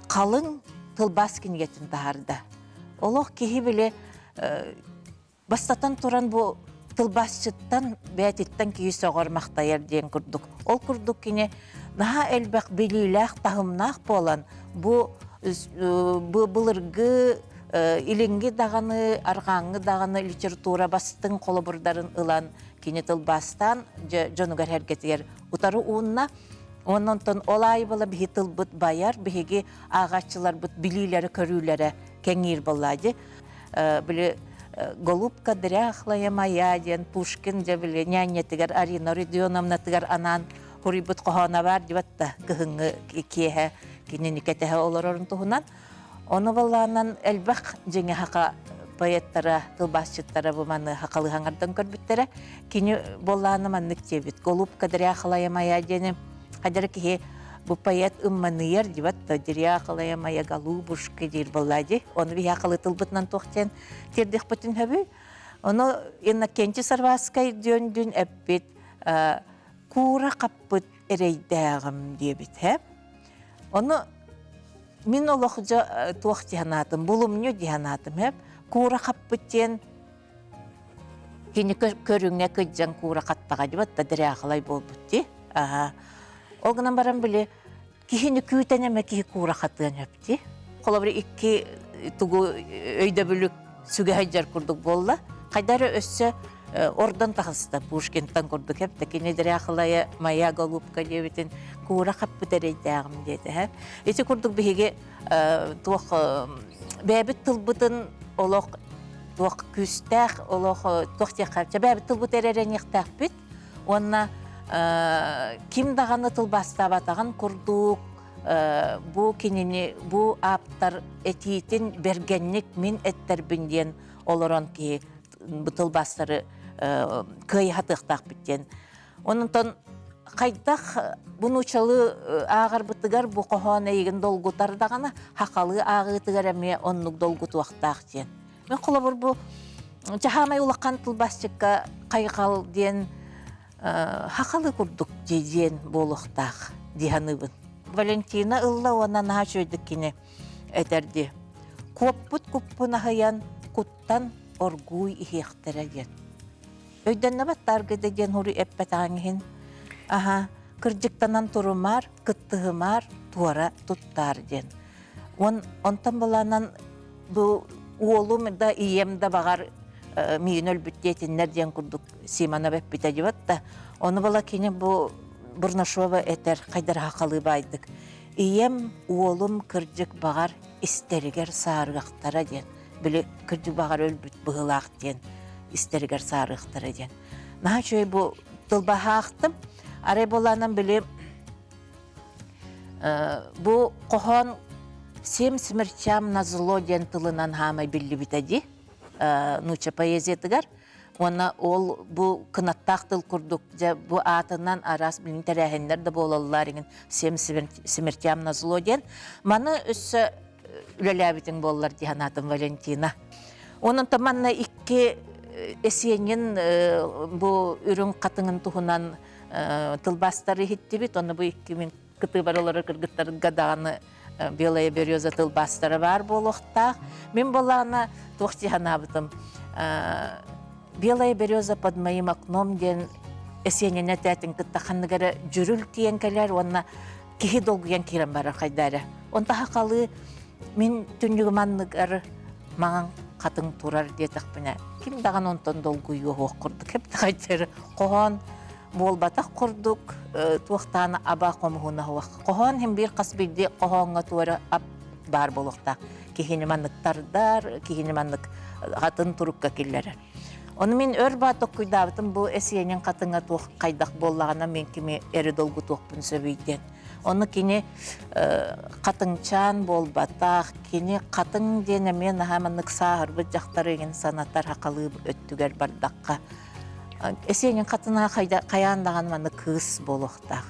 калың тылбас кингетин таарда. Олох кихи биле бастатан туран бу тылбасчыттан бәтиттен кийи сөгөр мактайыр ден курдук. Ол курдук кине наха элбек билилах тахымнах болан бу былыргы илинги даганы аргаңы даганы литература бастын колобурдарын ылан кине тылбастан жонугар хергетер утары уунна оннон олай бола бихи тылбыт баяр бихиги агачылар бут билилери көрүүлери кеңир боллади биле Голубка дряхлая моя ден Пушкин же биле нянетигер Арина Родионовна тигер анан хурибут кохана бар дибатта кыһыңы киеһе киненикетеһе олорорун туһунан оны балланан элбак жеңе хака поэттара тылбасчыттара бу маны хакалы хаңардан көрбүттере кини болланы маннык тебит Голубка дряхлая моя дени хадер кихи бу поэт умманыер дибатта дряхлая моя голубушка дир боллади оны би хакалы тылбытнан тохтен тердих бүтүн хөбү Onu Иннокентий Сарваскай дөн эппит кура каппыт эрейдәгым дебит, хеп. Onu min олохжа туох диханатым, булумню диханатым, хеп. Кура каппыттен кини көрүңе кыджан кура каттага дебат, да дыряхалай болбут, ди. Огынан барам биле, кихини күйтенеме кихи кура каттыган хепти. Колобри икки тугу өйдө бүлүк сүгәһәҗәр курдук болла. Кайдары өссө ордан тахыста Пушкинтан курдук хеп, текине дыряхалая моя голубка дебитин кура каппытерейдәгым деди, хеп. Эти курдук биһиге туох бәбит тылбытын олох туох күстәх олох туох тәхәпчә бәбит тылбыт эререн ихтәх бит. Онна ким даганы тылбаста батаган курдук бу кинини бу аптар этитин бергенник мин эттербинден олорон ки бутылбастары кый хатыктак биттен. Онунтон кайдах бунучалы агар бытыгар бу кохона еген долгутар дагана хакалы агытыгар эме оннук долгут вактак ден. Мен колобур бу жахамай улаккан тылбасчыкка кайгал ден хакалы курдук ден болохтак диханыбын. Валентина ылла она нахачойдык кине этерди. Коппут куппуна хаян куттан оргуй ихехтереген. Өйден набаттар гедеген хури эппетаңхин. Кырдыктанан турумар, кыттыгымар, туара туттар ден. Онтан баланан бу уолум да ием да багар миинөл бүттетиннер ден курдук Симана беппите дебатта. Оны бала кине бу Бурнашова этер кайдар хакалы байдык. Ием уолум кырдык багар истеригер сарыгактара ден. Биле кырдык багар өлбүт быгылак ден. Истеригер сарыгактара ден. Нахачой бу тылбахактым. Арай боланан биле бу кохон сем смертям на зло ден тылынан хамай билли битади. Нуча поэзиятыгар. Ona ol bu kınattaq tıl kurduk, bu atından aras bilin terəhinlər də bolallar ingen sem simirtiyam nazılo den. Manı üssü üleləbitin bollar dihanatım Valentina. Onun tamanna iki esiyenin bu ürün katının tuhunan tılbastları hitti bit. Onu bu 2000 kıtı baraları kırgıtların gadağını Belaya Beryoza tılbastları var boluqta. Min bolana tuğ dihanabıtım. Белая береза под моим окном ден эсенене тәтин кыттаханныгара жүрүл тиен келер, онна кихи долгуян кирен бара хайдары. Онта хакалы мен түннүгүманныгар маңан катын турар диетак бина. Ким даган онтон долгую оқ курдук. Хеп тахайтер кохон болбатак курдук, туақтаны аба комуна хуак. Кохон хем бир касбиди кохонга туара ап бар болуқта. Кихини манныктардар, кихини маннык катын турукка келлери. Onu men örbat okuydavatım bu esiyenin katına tuğ kaydak bollağına men kimi eri dolgu tuğpun söbeyden. Onu kini katınçan bolbatak, kini katın denemen hamanlık sağır bu jaktarı egen sanatar hakalı öttüger bardakka. Esiyenin katına kayandağın manı kız boluqtaq.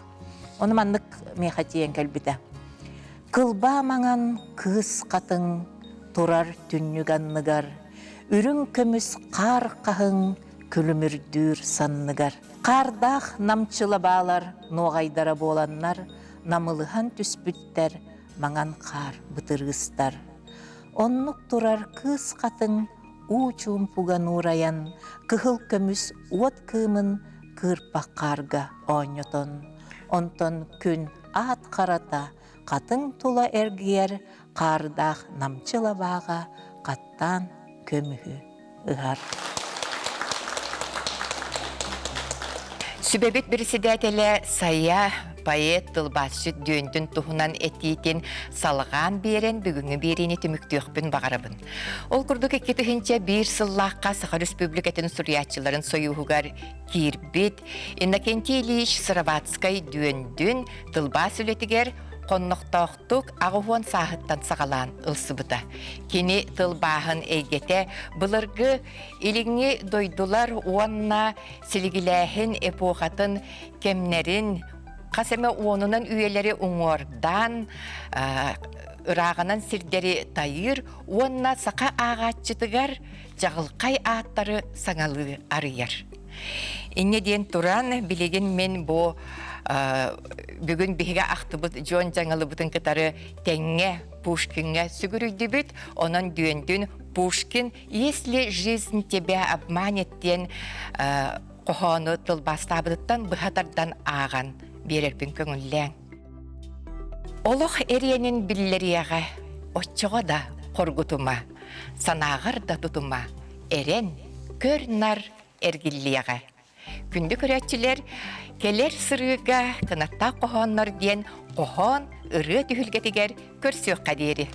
Onu manlık mehatiyen kelbide. Kılba manan kız katın turar tünnüganlıgar. Үрін көміс қар қағын күлімірдүр санныгар. Қардақ намчылы балар, ноғайдара боланнар, намылыған түспүттер, маңан қар бұтырғыстар. Оннық тұрар кыз қатын, учуым пуған ураян, кығыл көміс уот кымын кырпақ қарға ойнетон. Онтон күн ат қарата, қатын тула әргер, қардақ намчылы баға, қаттан көмүхү ыгар. Sübebet birisidatele saya поэт тылбасчы дöndün туһунан этиитин салган берен бүгүнгү берини түмүктүөхпүн багарабын. Ол курдук эккетихинче бир сыллаакка Саха Республикатын сурьячыларын союугар кирбит Иннокентий Ильич Сыроватскай дöndün тылбас үлетигер конноқтоқтук ағуон сағыттан сағалан ылсыбыта. Кені тылбағын әйгете бұлырғы иліңі дойдулар уанна сілгіләхін эпохатын кемнерін қасеме онынан үйелері ұңордан ырағынан сирдери тайыр, уонна сақа ағатчытыгар жағылқай аттары саңалы арыяр. Инне ден туран билеген мен бу бүгін биһиге ақтыбыт жон жаңалы бұтын кытары тәңге Пушкинге сүгүрүйдүбүт, онон дүйөндүн Пушкин, если жизнь тебя обманет ден кохону тылбастабыттан быхатардан аған берербин көңүлләң. Олох эриенин биллерияға отчоға да коргутума, санағыр да тутума, эрен көр нар эргиллияға. Күнді көрәтчілер келер сырыға кынатта кохоннор ден кохон ыры түхілгетігер көрсөк қадері.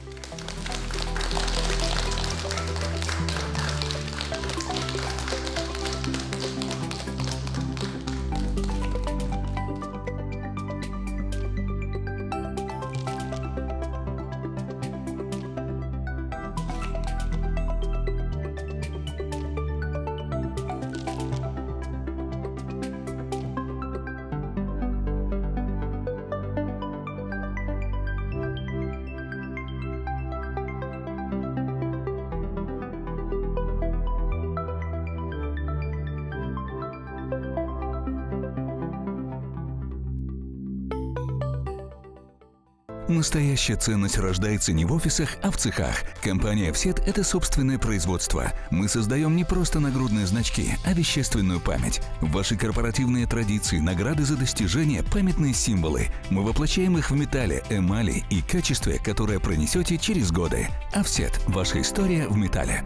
Настоящая ценность рождается не в офисах, а в цехах. Компания «Овсет» — это собственное производство. Мы создаем не просто нагрудные значки, а вещественную память. Ваши корпоративные традиции, награды за достижения, памятные символы. Мы воплощаем их в металле, эмали и качестве, которое пронесете через годы. «Овсет» — ваша история в металле.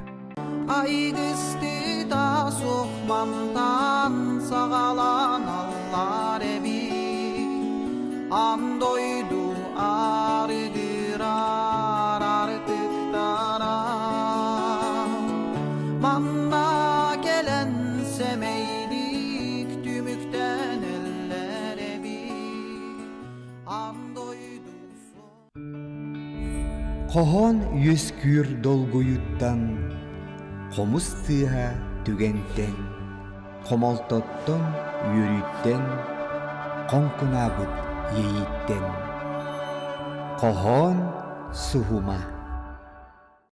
ardırar artıklara manna gelen semeylik tümükten ellere bir andoydu Kohon yüzkür dolguyuttan komuz tığha tügenten komoltotton yürütten konkunabıt yiğitten Kohon suhuma